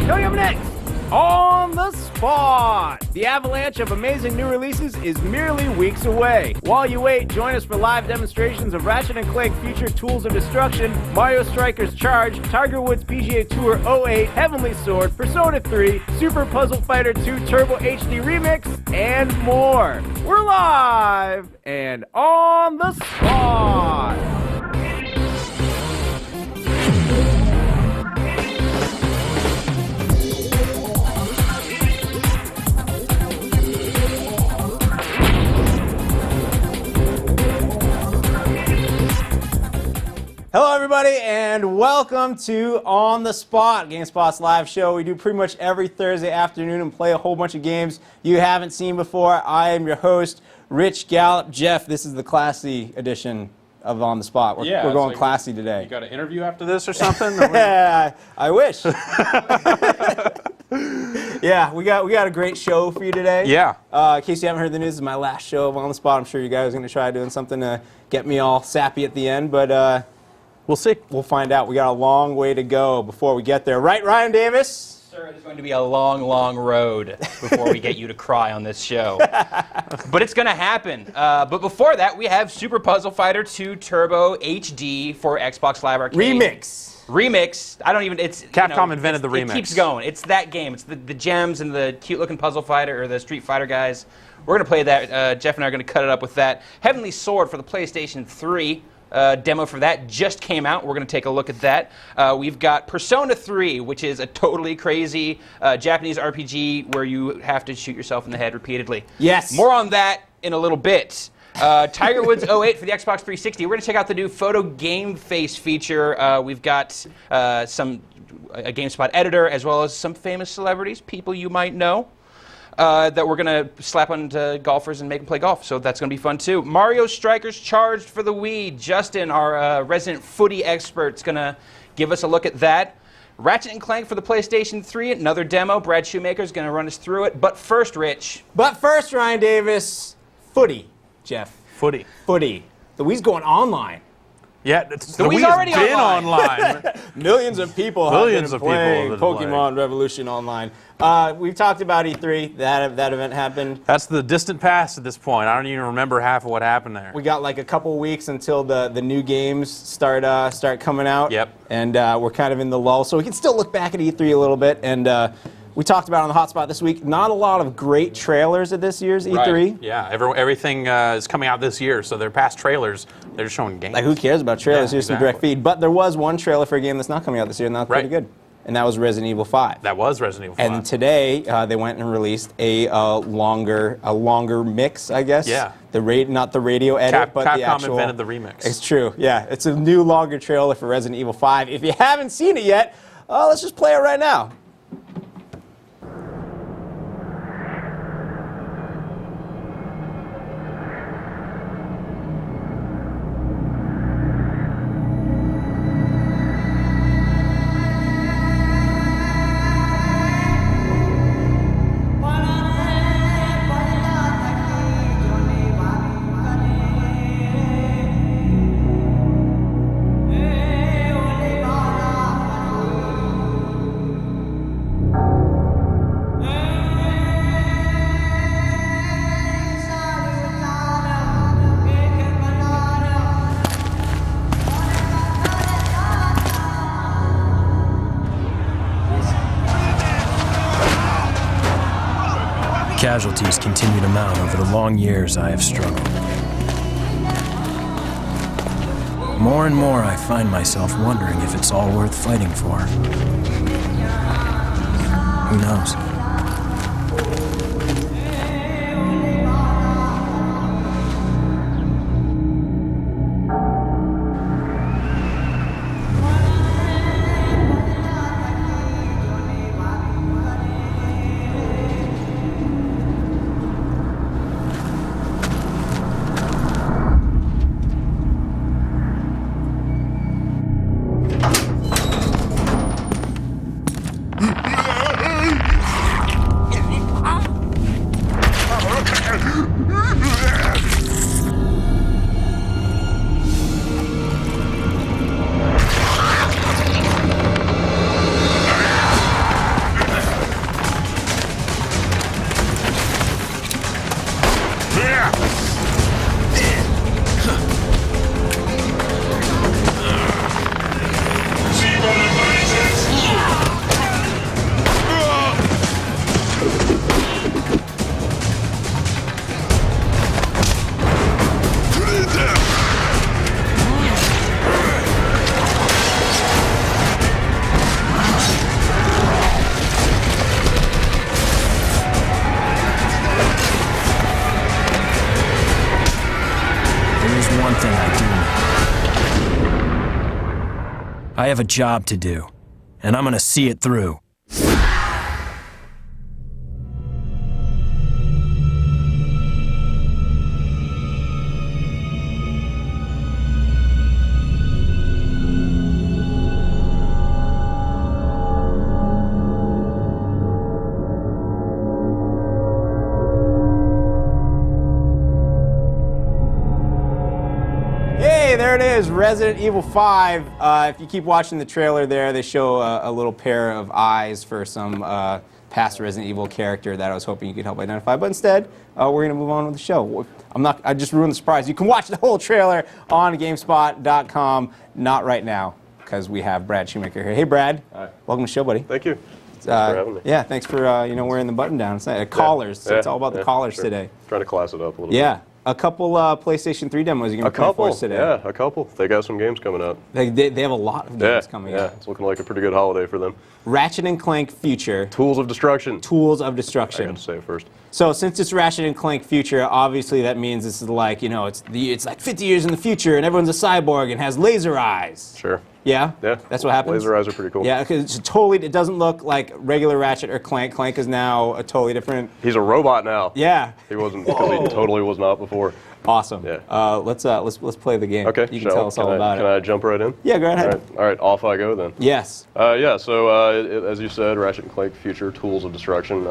Coming up next, On the Spot. The avalanche of amazing new releases is merely weeks away. While you wait, join us for live demonstrations of Ratchet and Clank Future Tools of Destruction, Mario Strikers Charge, Tiger Woods PGA Tour 08, Heavenly Sword, Persona 3, Super Puzzle Fighter 2 Turbo HD Remix, and more. We're live and on the spot. Hello, everybody, and welcome to On the Spot, GameSpot's live show. We do pretty much every Thursday afternoon and play a whole bunch of games you haven't seen before. I am your host, Rich Gallup. Jeff, this is the classy edition of On the Spot. We're going like classy today. You got an interview after this or something? Yeah, I wish. Yeah, we got a great show for you today. Yeah. In case you haven't heard the news, this is my last show of On the Spot. I'm sure you guys are going to try doing something to get me all sappy at the end, but we'll see. We'll find out. We got a long way to go before we get there. Right, Ryan Davis? Sir, it is going to be a long, long road before we get you to cry on this show. But it's going to happen. But before that, we have Super Puzzle Fighter 2 Turbo HD for Xbox Live Arcade. Remix. I don't even, it's... Capcom invented the remix. It keeps going. It's that game. It's the gems and the cute-looking Puzzle Fighter, or the Street Fighter guys. We're going to play that. Jeff and I are going to cut it up with that. Heavenly Sword for the PlayStation 3. Demo for that just came out. We're going to take a look at that. We've got Persona 3, which is a totally crazy Japanese RPG where you have to shoot yourself in the head repeatedly. Yes. More on that in a little bit. Tiger Woods 08 for the Xbox 360. We're going to check out the new photo game face feature. We've got a GameSpot editor as well as some famous celebrities, people you might know. That we're going to slap onto golfers and make them play golf. So that's going to be fun, too. Mario Strikers Charged for the Wii. Justin, our resident footy expert, is going to give us a look at that. Ratchet and Clank for the PlayStation 3. Another demo. Brad Shoemaker is going to run us through it. But first, Rich. But first, Ryan Davis, footy, Jeff. Footy. The Wii's going online. Yeah, the Wii's already been online. Millions of people have been playing Pokemon Revolution online. We've talked about E3. That event happened. That's the distant past at this point. I don't even remember half of what happened there. We got like a couple weeks until the new games start coming out. Yep. And we're kind of in the lull, so we can still look back at E3 a little bit. And we talked about on the hotspot this week, not a lot of great trailers at this year's E3. Right. Yeah, everything is coming out this year, so they're past trailers. They're just showing games. Like, who cares about trailers? Here's some direct feed. But there was one trailer for a game that's not coming out this year, and that's pretty good. And that was Resident Evil 5. That was Resident Evil 5. And today, they went and released a longer mix, I guess. Yeah. Not the radio edit, but the actual... Capcom invented the remix. It's true, yeah. It's a new, longer trailer for Resident Evil 5. If you haven't seen it yet, let's just play it right now. Casualties continue to mount over the long years I have struggled. More and more I find myself wondering if it's all worth fighting for. Who knows? I have a job to do, and I'm gonna see it through. Hey, there it is, Resident Evil 5. If you keep watching the trailer there, they show a little pair of eyes for some past Resident Evil character that I was hoping you could help identify. But instead, we're going to move on with the show. I just ruined the surprise. You can watch the whole trailer on GameSpot.com. Not right now, because we have Brad Shoemaker here. Hey, Brad. Hi. Welcome to the show, buddy. Thank you. Thanks for having me. Yeah, thanks for wearing the button down. It's collars. Yeah, It's all about the collars today. Trying to class it up a little bit. Yeah. A couple PlayStation 3 demos you're going to play for us today. Yeah, a couple. They got some games coming out. They have a lot of games coming out. Yeah, it's looking like a pretty good holiday for them. Ratchet and Clank Future. Tools of Destruction. Tools of I Destruction. got to say it first. So since it's Ratchet and Clank Future, obviously that means this is like, it's like 50 years in the future and everyone's a cyborg and has laser eyes. Sure. Yeah? Yeah. That's what happens? Laser eyes are pretty cool. Yeah, because it doesn't look like regular Ratchet or Clank. Clank is now a totally different... He's a robot now. Yeah. He wasn't, because he totally was not before. Awesome. Yeah. Let's play the game. Okay, You can tell us all about Can it. I jump right in? Yeah, go ahead. All right, off I go then. Yes. As you said, Ratchet and Clank Future Tools of Destruction.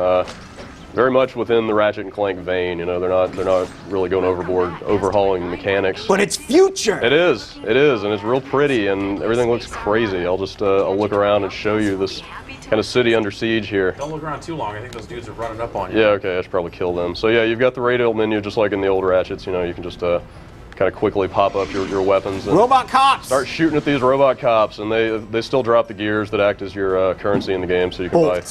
Very much within the Ratchet and Clank vein. They're not really going overboard, overhauling the mechanics. But it's future! It is, and it's real pretty, and everything looks crazy. I'll just I'll look around and show you this kind of city under siege here. Don't look around too long. I think those dudes are running up on you. Yeah, okay, I should probably kill them. So yeah, you've got the radial menu just like in the old Ratchets. You can just kind of quickly pop up your weapons and Robot cops! start shooting at these robot cops, and they still drop the gears that act as your currency in the game, so you can buy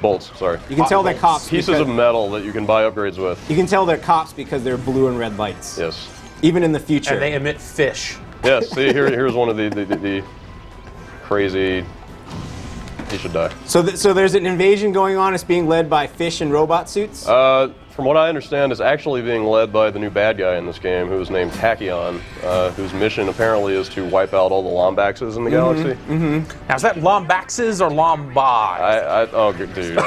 bolts. Sorry, You can tell they're cops. pieces of metal that you can buy upgrades with. You can tell they're cops because they're blue and red lights. Yes. Even in the future. And they emit fish. Yes. See, here's one of the crazy. He should die. So there's an invasion going on. It's being led by fish in robot suits. From what I understand, it's actually being led by the new bad guy in this game, who is named Tachyon, whose mission apparently is to wipe out all the Lombaxes in the galaxy. Now, is that Lombaxes or Lombai? Oh, good dude.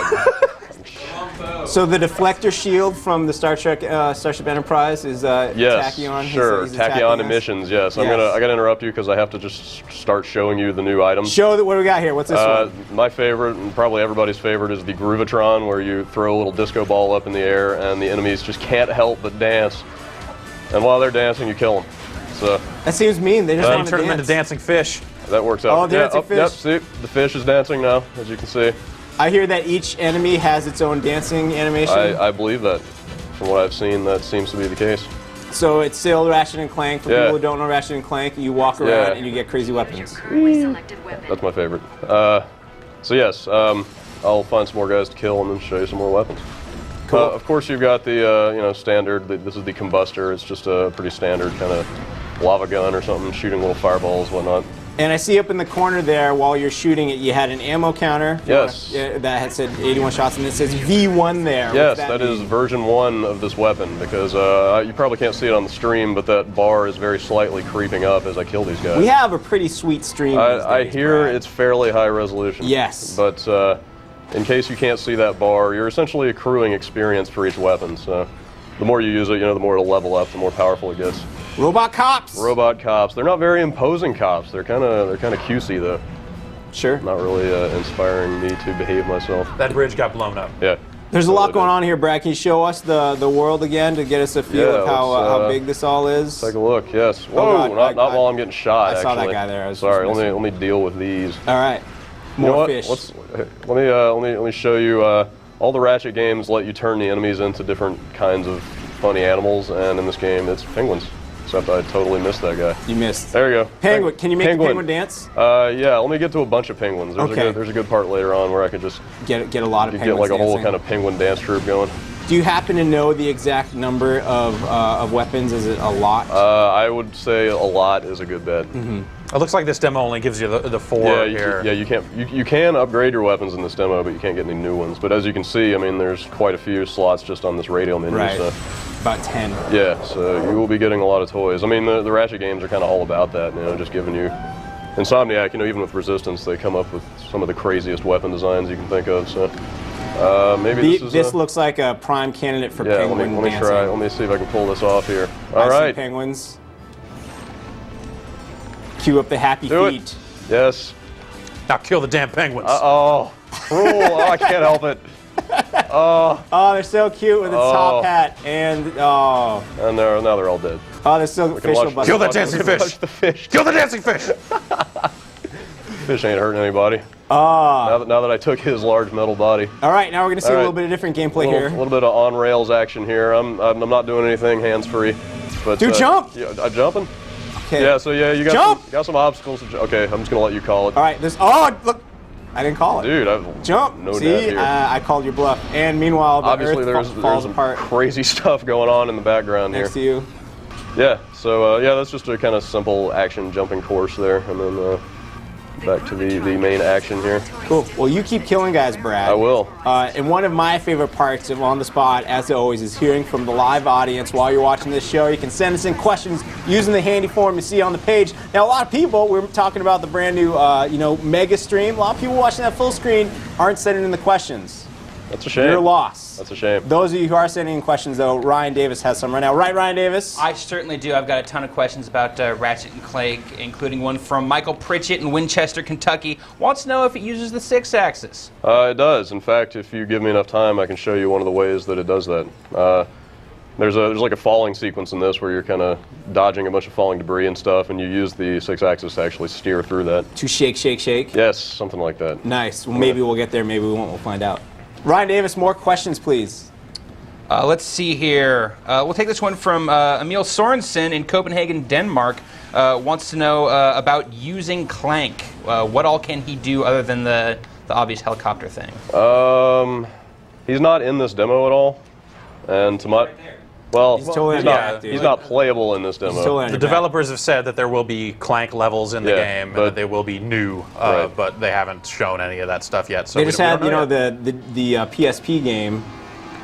So the deflector shield from the Starship Enterprise is Yes, Tachyon. sure. He's attacking Tachyon us. emissions. Yes, I Yes. gotta interrupt you because I have to just start showing you the new items. Show that what do we got here. What's this one? My favorite, and probably everybody's favorite, is the Groovatron, where you throw a little disco ball up in the air and the enemies just can't help but dance. And while they're dancing, you kill them. So That seems mean. They just You want to turn them dance. into dancing fish. that works out. Oh, dancing fish. Yep, see, the fish is dancing now, as you can see. I hear that each enemy has its own dancing animation. I believe that. From what I've seen, that seems to be the case. So it's still Ratchet and Clank. For Yeah. people who don't know Ratchet and Clank, you walk around Yeah. and you get crazy weapons. That's my favorite. So yes, I'll find some more guys to kill and then show you some more weapons. Cool. Of course, you've got the standard. This is the combustor. It's just a pretty standard kind of lava gun or something, shooting little fireballs, whatnot. And I see up in the corner there, while you're shooting it, you had an ammo counter. Yes. That had said 81 shots, and it says V1 there. Yes, What's that is mean? version 1 of this weapon, because you probably can't see it on the stream, but that bar is very slightly creeping up as I kill these guys. We have a pretty sweet stream. I these days, hear Brad. it's fairly high resolution. Yes. But in case you can't see that bar, you're essentially accruing experience for each weapon. So the more you use it, the more it'll level up, the more powerful it gets. Robot cops. Robot cops. They're not very imposing cops. They're kind of cutesy though. Sure. Not really inspiring me to behave myself. That bridge got blown up. Yeah. There's a lot Totally going did. on here, Brad. Can you show us the world again to get us a feel Yeah, of how let's, big this all is? Take a look. Yes. Oh, Whoa! God, not while I'm getting shot. I saw that actually. guy there. I was Sorry. just Let me deal with these. All right. You know More what? fish. Let me show you. All the Ratchet games let you turn the enemies into different kinds of funny animals, and in this game, it's penguins. Except I totally missed that guy. You missed. There you go. Penguin. Can you make the penguin dance? Yeah. Let me get to a bunch of penguins. Okay. There's a good part later on where I could just Get a lot of get penguins like a whole dancing. kind of penguin dance troupe going. Do you happen to know the exact number of weapons? Is it a lot? I would say a lot is a good bet. It looks like this demo only gives you the four Yeah, here. you can upgrade your weapons in this demo, but you can't get any new ones. But as you can see, I mean, there's quite a few slots just on this radial menu. Right. So, About 10. yeah, so you will be getting a lot of toys. I mean, the Ratchet games are kind of all about that, just giving you Insomniac, even with Resistance, they come up with some of the craziest weapon designs you can think of. So maybe this looks like a prime candidate for penguin let me dancing. try. Let me see if I can pull this off here. All I right, see penguins. Cue up the happy Do feet. it. Yes. Now kill the damn penguins. Oh, cruel. Oh, I can't help it. Oh, they're so cute with the top hat and And now they're all dead. oh, there's still fish. Kill that dancing fish. Watch the fish. Kill the dancing fish. Fish ain't hurting anybody. Now that I took his large metal body. All right, now we're gonna see a All little right. bit of different gameplay A here. little bit of on rails action here. I'm not doing anything hands free. But Dude, jump! Yeah, I'm jumping. Okay. Yeah. So yeah, you got Jump! some obstacles. Okay, I'm just gonna let you call it. All right. Oh, look! I didn't call it. Dude, Jump! No doubt See, here. I called your bluff. And meanwhile, the Obviously, earth there's falls some apart crazy stuff going on in the background next to here. you. Yeah. So yeah, that's just a kind of simple action jumping course there, and then back to the main action here. Cool. Well, you keep killing guys, Brad. I will. And one of my favorite parts of On the Spot, as always, is hearing from the live audience while you're watching this show. You can send us in questions using the handy form you see on the page. Now, a lot of people, we're talking about the brand new, mega stream. A lot of people watching that full screen aren't sending in the questions. That's a shame. Your loss. That's a shame. Those of you who are sending in questions, though, Ryan Davis has some right now. Right, Ryan Davis? I certainly do. I've got a ton of questions about Ratchet and Clank, including one from Michael Pritchett in Winchester, Kentucky. Wants to know if it uses the 6-axis. It does. In fact, if you give me enough time, I can show you one of the ways that it does that. There's like a falling sequence in this where you're kind of dodging a bunch of falling debris and stuff, and you use the 6-axis to actually steer through that. To shake, shake, shake? Yes, something like that. Nice. Well, maybe we'll get there, maybe we won't. We'll find out. Ryan Davis, more questions, please. Let's see here. We'll take this one from Emil Sorensen in Copenhagen, Denmark. Wants to know about using Clank. What all can he do other than the obvious helicopter thing? He's not in this demo at all, and to my He's totally he's not playable in this demo. He's totally The developers have said that there will be Clank levels in the Yeah, game, and but- that they will be new, Right. but they haven't shown any of that stuff yet. So They we just don't- had, we don't know yet. the PSP game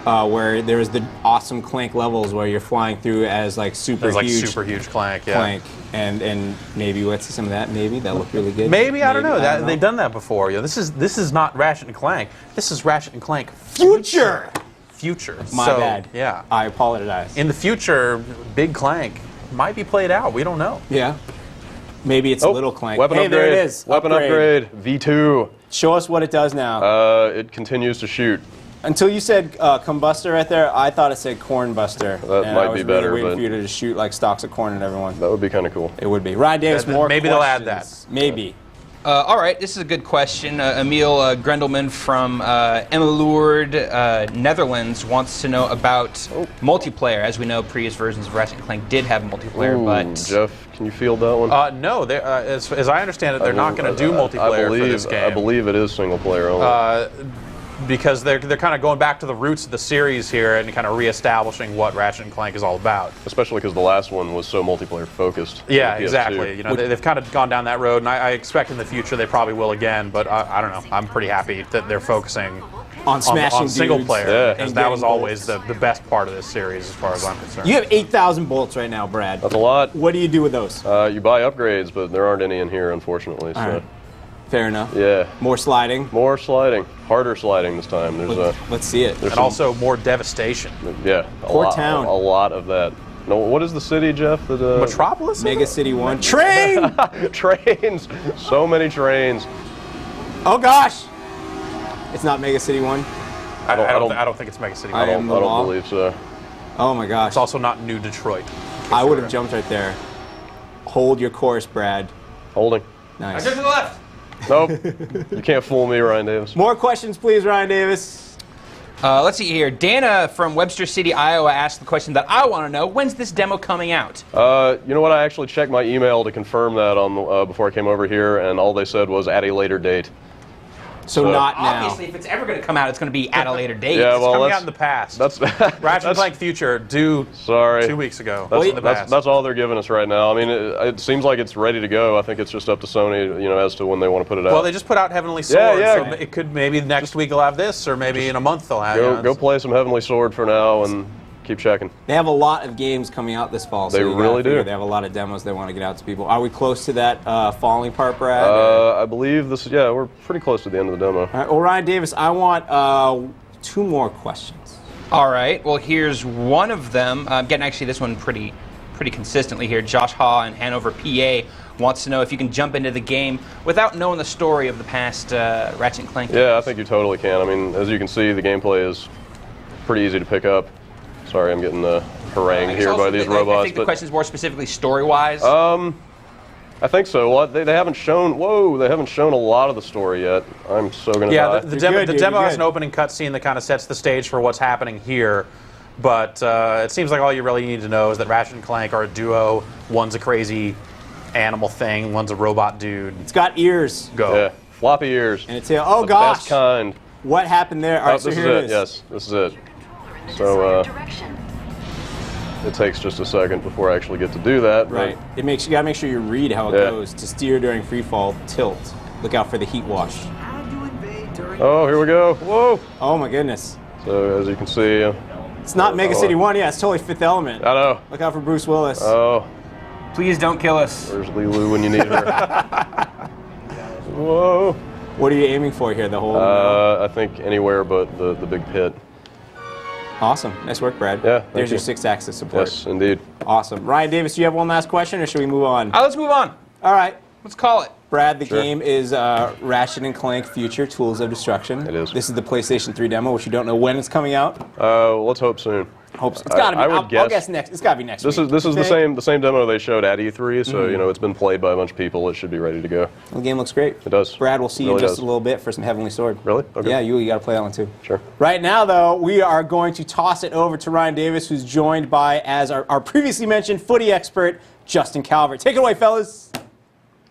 where there's the awesome Clank levels where you're flying through as like super There's like huge super huge Clank, yeah. Clank, and maybe let's see some of that. Maybe that looked really good. Maybe, I don't know. I don't They've done that before. This is not Ratchet and Clank. This is Ratchet and Clank Future. Future. My So, bad. Yeah. I apologize. In the future, Big Clank might be played out. We don't know. Yeah. Maybe it's a little Clank. Weapon hey, upgrade. there it is. Weapon upgrade. V2. Show us what it does now. It continues to shoot. Until you said Combustor right there, I thought it said Corn Buster. That and might I was be better, really waiting but- for you to just shoot like stalks of corn at everyone. That would be kind of cool. It would be. Ryan Davis, Yeah, more maybe they'll add questions. Maybe. All right, this is a good question. Emil Grendelman from Emmeloord, Netherlands, wants to know about multiplayer. As we know, previous versions of Ratchet and Clank did have multiplayer, Ooh, but Jeff, can you field that one? No, as I understand it, they're not going to do multiplayer for this game. I believe it is single player only. Because they're kind of going back to the roots of the series here and kind of reestablishing what Ratchet and Clank is all about. Especially because the last one was so multiplayer focused. Yeah, on the PS2. exactly. They've kind of gone down that road, and I expect in the future they probably will again. But I don't know. I'm pretty happy that they're focusing On smashing on single dudes player, Yeah. because and that was getting always the best part of this series, as far as I'm concerned. You have 8,000 bullets right now, Brad. That's a lot. What do you do with those? You buy upgrades, but there aren't any in here, unfortunately. So, All right. Fair enough. yeah. More sliding. More sliding. Harder sliding this time. There's Let's see it. And also more devastation. yeah, Poor town. A lot of that. No, what is the city, Jeff? That Metropolis? Mega City 1. Train! trains. So many trains. Oh gosh! It's not Mega City 1. I don't- don't think it's Mega City. I I am don't, the I don't law. believe so. Oh my gosh. It's also not New Detroit. I would have jumped right there. Hold your course, Brad. Holding. Nice. to the left. Nope. You can't fool me, Ryan Davis. More questions, please, Ryan Davis. Let's see here. Dana from Webster City, Iowa asked the question that I want to know. When's this demo coming out? You know what? I actually checked my email to confirm that on before I came over here, and all they said was at a later date. So not now. Obviously, if it's ever going to come out, it's going to be at a later date. Yeah, It's well, coming that's- out in the past. That's Ratchet and Clank Future due Sorry. 2 weeks ago. That's, in the past. that's all they're giving us right now. I mean, it seems like it's ready to go. I think it's just up to Sony, as to when they want to put it out. Well, they just put out Heavenly Sword, Yeah, so it could maybe next week they'll have this, or maybe in a month they'll have. go play some Heavenly Sword for now, and keep checking. They have a lot of games coming out this fall. So They really do. They have a lot of demos they want to get out to people. Are we close to that falling part, Brad? I believe this. Yeah, we're pretty close to the end of the demo. All right, well, Ryan Davis, I want 2 more questions. All right. Well, here's one of them. I'm getting actually this one pretty consistently here. Josh Haw in Hanover, PA, wants to know if you can jump into the game without knowing the story of the past Ratchet and Clank games. Yeah, I think you totally can. I mean, as you can see, the gameplay is pretty easy to pick up. Sorry, I'm getting harangued here by these robots. I think the question is more specifically story-wise. I think so. Well, they haven't shown. Whoa, they haven't shown a lot of the story yet. I'm so gonna die. Yeah, the demo has an opening cutscene that kind of sets the stage for what's happening here. But it seems like all you really need to know is that Ratchet and Clank are a duo. One's a crazy animal thing. One's a robot dude. It's got ears. Go. Yeah, floppy ears. And it's oh the gosh. Best kind. What happened there? All right, so this is here it. Yes, this is it. So it takes just a second before I actually get to do that. Right. You gotta make sure you read how it goes. To steer during free fall, tilt. Look out for the heat wash. Oh, here we go. Whoa. Oh my goodness. So as you can see, it's not Mega City 1. Yeah, it's totally Fifth Element. I know. Look out for Bruce Willis. Oh. Please don't kill us. Where's Lilu when you need her? Whoa. What are you aiming for here? The whole. I think anywhere but the big pit. Awesome. Nice work, Brad. Yeah. There's your 6-axis support. Yes, indeed. Awesome. Ryan Davis, do you have one last question, or should we move on? Let's move on. All right. Let's call it. Brad, the game is Ratchet and Clank Future Tools of Destruction. It is. This is the PlayStation 3 demo, which you don't know when it's coming out. Let's hope soon. It's gotta be. I'll guess next. It's gotta be next week. This is the same demo they showed at E3, so you know it's been played by a bunch of people. It should be ready to go. The game looks great. It does. Brad, we'll see you in Really just does. a little bit for some Heavenly Sword. Really? Okay. Yeah, you gotta play that one too. Sure. Right now, though, we are going to toss it over to Ryan Davis, who's joined by, as our previously mentioned footy expert, Justin Calvert. Take it away, fellas.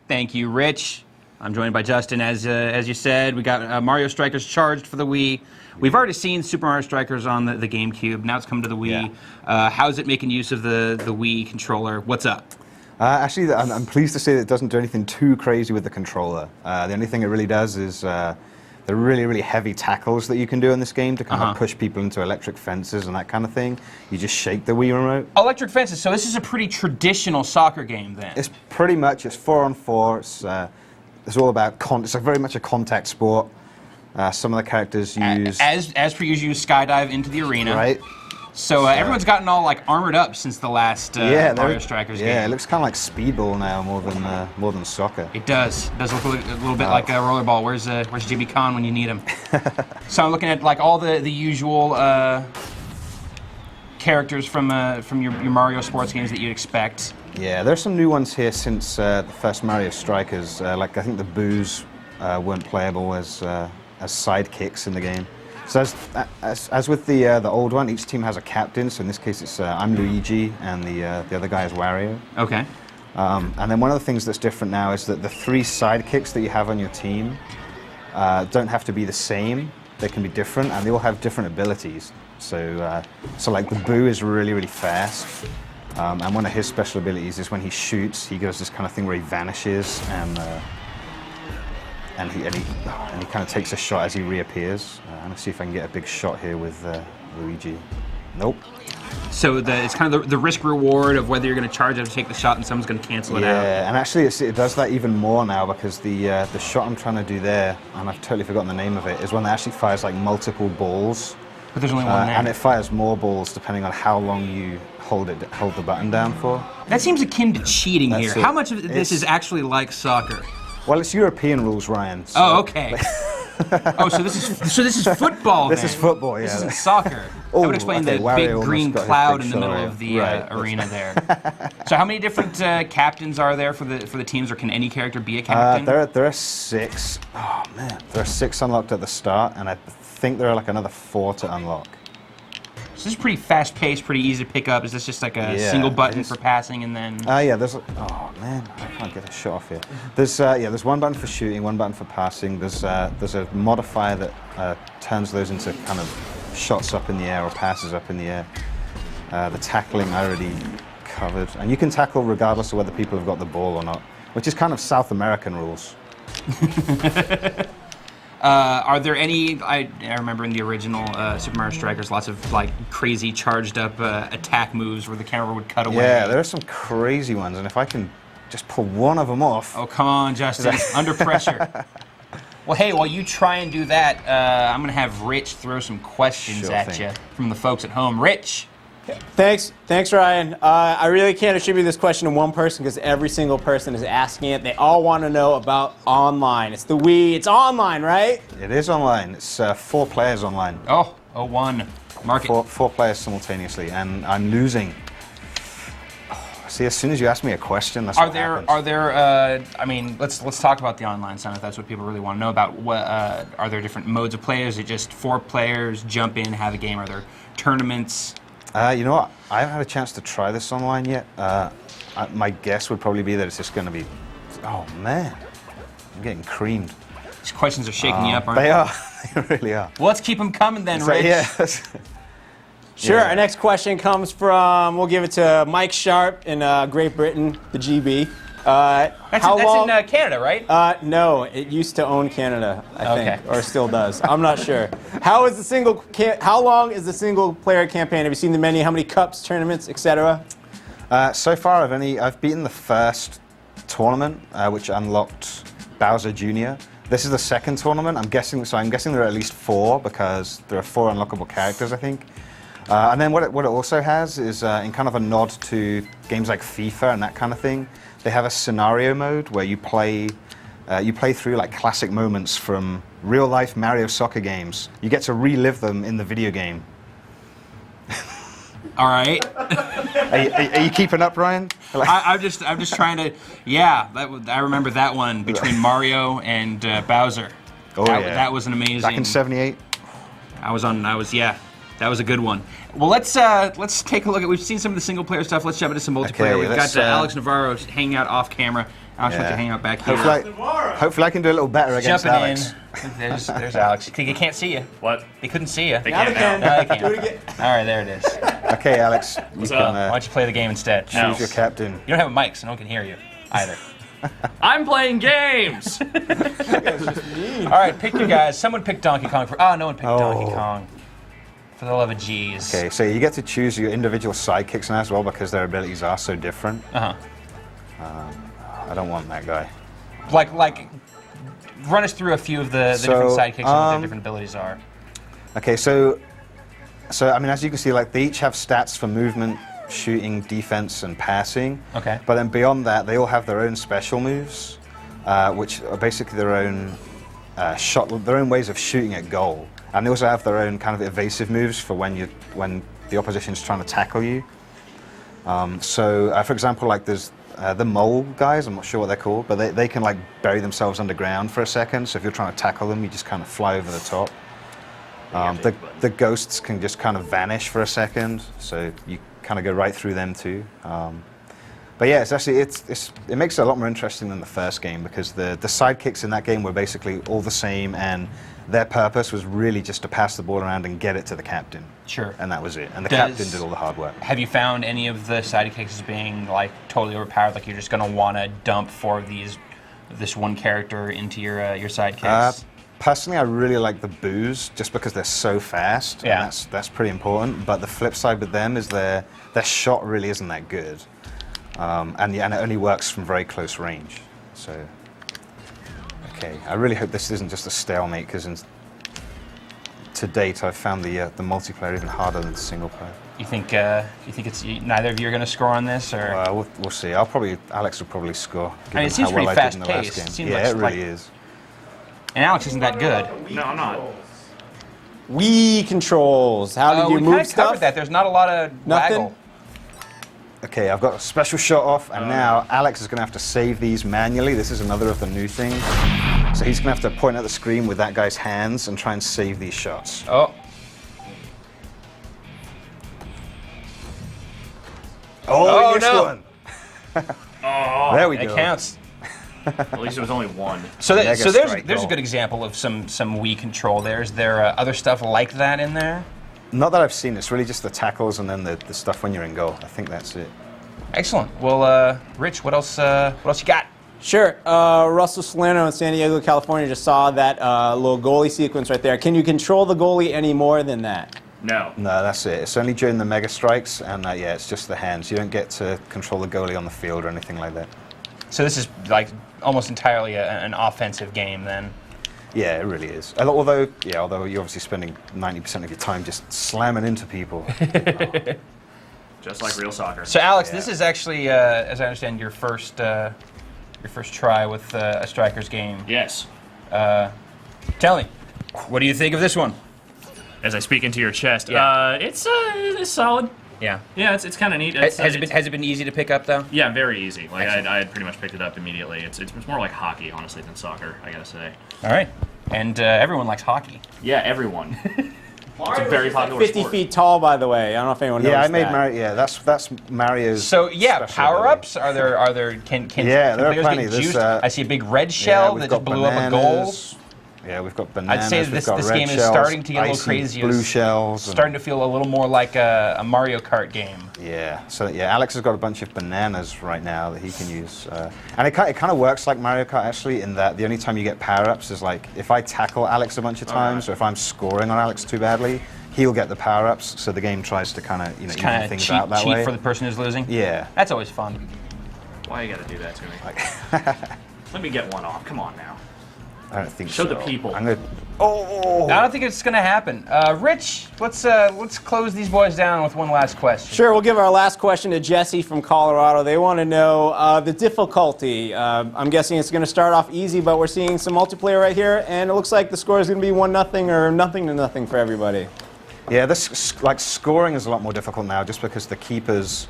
Thank you, Rich. I'm joined by Justin. As you said, we got Mario Strikers Charged for the Wii. We've already seen Super Mario Strikers on the GameCube. Now it's come to the Wii. Yeah. How's it making use of the Wii controller? What's up? Actually, I'm pleased to say that it doesn't do anything too crazy with the controller. The only thing it really does is the really, really heavy tackles that you can do in this game to kind of push people into electric fences and that kind of thing. You just shake the Wii remote. Electric fences. So this is a pretty traditional soccer game then. It's pretty much, it's 4-on-4. It's all about, it's very much a contact sport. Some of the characters use... As per usual, you skydive into the arena. Right. So everyone's gotten all like armored up since the last Mario Strikers game. Yeah, it looks kind of like speedball now more than soccer. It does. It does look a little bit like a rollerball. Where's JB Khan when you need him? So I'm looking at like all the usual characters from your Mario sports games that you'd expect. Yeah, there's some new ones here since the first Mario Strikers. Like I think the Boos weren't playable as sidekicks in the game. So as with the old one, each team has a captain. So in this case, it's I'm Luigi, and the other guy is Wario. Okay. And then one of the things that's different now is that the 3 sidekicks that you have on your team don't have to be the same. They can be different, and they all have different abilities. So like the Boo is really, really fast. And one of his special abilities is when he shoots, he does this kind of thing where he vanishes and he kind of takes a shot as he reappears. I'm gonna see if I can get a big shot here with Luigi. Nope. So it's kind of the risk reward of whether you're going to charge up to take the shot and someone's going to cancel it out. Yeah, and actually it does that even more now because the shot I'm trying to do there, and I've totally forgotten the name of it, is one that actually fires like multiple balls. But there's only one there. And it fires more balls depending on how long you hold the button down for. That seems akin to cheating That's here. it. How much of this is actually like soccer? Well, it's European rules, Ryan. So. Oh, okay. So this is football. This then. is football. Yeah. This isn't soccer. That would explain the big green cloud in the middle of the arena there. So how many different captains are there for the teams, or can any character be a captain? There are 6. Oh man, there are 6 unlocked at the start, and I think there are like another 4 to unlock. So this is pretty fast-paced, pretty easy to pick up. Is this just like a single button for passing and then? Yeah, there's. Oh man, I can't get a shot off here. There's one button for shooting, one button for passing. There's a modifier that turns those into kind of shots up in the air or passes up in the air. The tackling I already covered, and you can tackle regardless of whether people have got the ball or not, which is kind of South American rules. Are there any? I remember in the original Super Mario Strikers, lots of like crazy charged up attack moves where the camera would cut away. Yeah, there are some crazy ones, and if I can just pull one of them off. Oh, come on, Justin. Under pressure. Well, hey, while you try and do that, I'm going to have Rich throw some questions Sure at thing. you from the folks at home. Rich. Thanks, Ryan. I really can't attribute this question to one person because every single person is asking it. They all want to know about online. It's the Wii. It's online, right? It is online. It's 4 players online. Oh, 01. Mark it. Four players simultaneously, and I'm losing. See, as soon as you ask me a question, that's what happens. Are there? I mean, let's talk about the online side. If that's what people really want to know about. What are there different modes of play? Is it just 4 players jump in, have a game? Are there tournaments? You know what? I haven't had a chance to try this online yet. My guess would probably be that it's just going to be. Oh man, I'm getting creamed. These questions are shaking you up, aren't They are. They really are. Well, let's keep them coming then, Rich. Yeah. Sure. Yeah. Our next question comes from, we'll give it to Mike Sharp in Great Britain, the GB. That's in Canada, right? No, it used to own Canada, I think, Okay. or still does. I'm not sure. How long is the single player campaign? Have you seen the menu? How many cups, tournaments, etc.? So far, I've beaten the first tournament, which unlocked Bowser Jr. This is the second tournament. I'm guessing there are at least 4 because there are 4 unlockable characters, I think. And then what it also has is, in kind of a nod to games like FIFA and that kind of thing, they have a scenario mode where you play through like classic moments from real life Mario soccer games. You get to relive them in the video game. All right. Are you keeping up, Ryan? I'm just trying to. Yeah, I remember that one between Mario and Bowser. Oh, yeah. That was an amazing. Back in '78. That was a good one. Well, let's take a look at. We've seen some of the single player stuff. Let's jump into some multiplayer. Okay, We've got let's, Alex Navarro hanging out off camera. Alex, why don't you hang out back here? Hopefully I can do a little better against Jumping Alex. in. There's Alex. They can't see you. What? They couldn't see you. They Now can't they can. now. Now they can. Do it again. All right, there it is. Okay, Alex, you What's can up? Why don't you play the game instead? No. choose your captain. You don't have a mic, so no one can hear you either. I'm playing games. All right, pick your guys. Someone picked Donkey Kong. No one picked Donkey Kong. For the love of G's. Okay, so you get to choose your individual sidekicks now as well because their abilities are so different. Uh-huh. I don't want that guy. Like, run us through a few of the different sidekicks and what their different abilities are. Okay, so I mean, as you can see, like they each have stats for movement, shooting, defense, and passing. Okay. But then beyond that, they all have their own special moves, which are basically their own their own ways of shooting at goal. And they also have their own kind of evasive moves for when the opposition's trying to tackle you. For example, like there's the mole guys, I'm not sure what they're called, but they can like bury themselves underground for a second. So if you're trying to tackle them, you just kind of fly over the top. The ghosts can just kind of vanish for a second, so you kind of go right through them too. But yeah, it's actually it makes it a lot more interesting than the first game because the sidekicks in that game were basically all the same, and their purpose was really just to pass the ball around and get it to the captain. Sure. And that was it. And the captain did all the hard work. Have you found any of the sidekicks as being like totally overpowered? Like you're just going to want to dump 4 of this one character into your sidekicks? Personally, I really like the boos just because they're so fast. Yeah. And that's pretty important. But the flip side with them is their shot really isn't that good. And it only works from very close range. So, okay, I really hope this isn't just a stalemate because to date I've found the multiplayer even harder than the single player. You think it's neither of you are going to score on this, or? We'll see. Alex will probably score. I mean, it seems pretty fast-paced. It seems Yeah, like- it really is. And Alex isn't that good. No, I'm not. Wii controls. How did you we move kind of covered stuff? that. There's not a lot of Nothing? waggle. Okay, I've got a special shot off, and now Alex is going to have to save these manually. This is another of the new things. So he's going to have to point at the screen with that guy's hands and try and save these shots. Oh. Oh, Oh, he missed no. one. There we It go. counts. At least it was only 1. So, Mega there's strike a goal. good example of some Wii control there. Is there other stuff like that in there? Not that I've seen. It's really just the tackles and then the stuff when you're in goal. I think that's it. Excellent. Well, Rich, what else you got? Sure. Russell Salerno in San Diego, California just saw that little goalie sequence right there. Can you control the goalie any more than that? No. No, that's it. It's only during the mega strikes, and yeah, it's just the hands. You don't get to control the goalie on the field or anything like that. So this is like almost entirely an offensive game then. Yeah, it really is. Although you're obviously spending 90% of your time just slamming into people. Just like real soccer. So Alex, Yeah. this is actually, as I understand, your first try with a Strikers game. Yes. Tell me, what do you think of this one? As I speak into your chest. Yeah. It's solid. Yeah. Yeah, it's kind of neat. Has it been easy to pick up though? Yeah, very easy. Like Excellent. I had pretty much picked it up immediately. It's more like hockey, honestly, than soccer. I gotta say. All right. And everyone likes hockey. Yeah, everyone. It's a very popular 50 sport. feet tall, by the way. I don't know if anyone knows Yeah, I made that. Mario. Yeah, that's Mario's. So yeah, special power-ups. Are there? Can Yeah, there are players plenty. get There's, juiced? I see a big red shell we've that got just blew up a goal. bananas. Yeah, we've got bananas. I'd say we've this got red game is shells, starting to get a little icy crazy. Blue It's shells. starting to feel a little more like a Mario Kart game. Yeah. So yeah, Alex has got a bunch of bananas right now that he can use, and it kind of works like Mario Kart actually, in that the only time you get power-ups is like if I tackle Alex a bunch of times, or if I'm scoring on Alex too badly, he'll get the power-ups. So the game tries to kind of even things out that cheat way. for the person who's losing. Yeah. That's always fun. Why you gotta do that to me? Let me get one off. Come on now. I don't think Show so. the people. I'm gonna. Oh. I don't think it's going to happen. Rich, let's close these boys down with one last question. Sure, we'll give our last question to Jesse from Colorado. They want to know the difficulty. I'm guessing it's going to start off easy, but we're seeing some multiplayer right here, and it looks like the score is going to be 1-0 or 0-0 for everybody. Yeah, scoring is a lot more difficult now, just because the keepers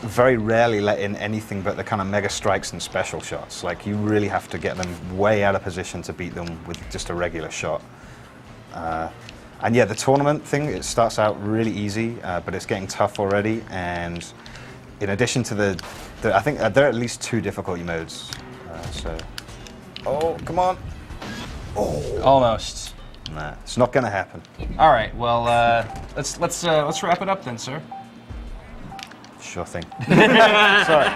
very rarely let in anything but the kind of mega strikes and special shots. Like, you really have to get them way out of position to beat them with just a regular shot. And yeah, the tournament thing, it starts out really easy, but it's getting tough already. And in addition to I think there are at least 2 difficulty modes. Oh, come on. Almost. Nah, it's not gonna happen. All right. Well, let's wrap it up then, sir. Sure thing. Sorry.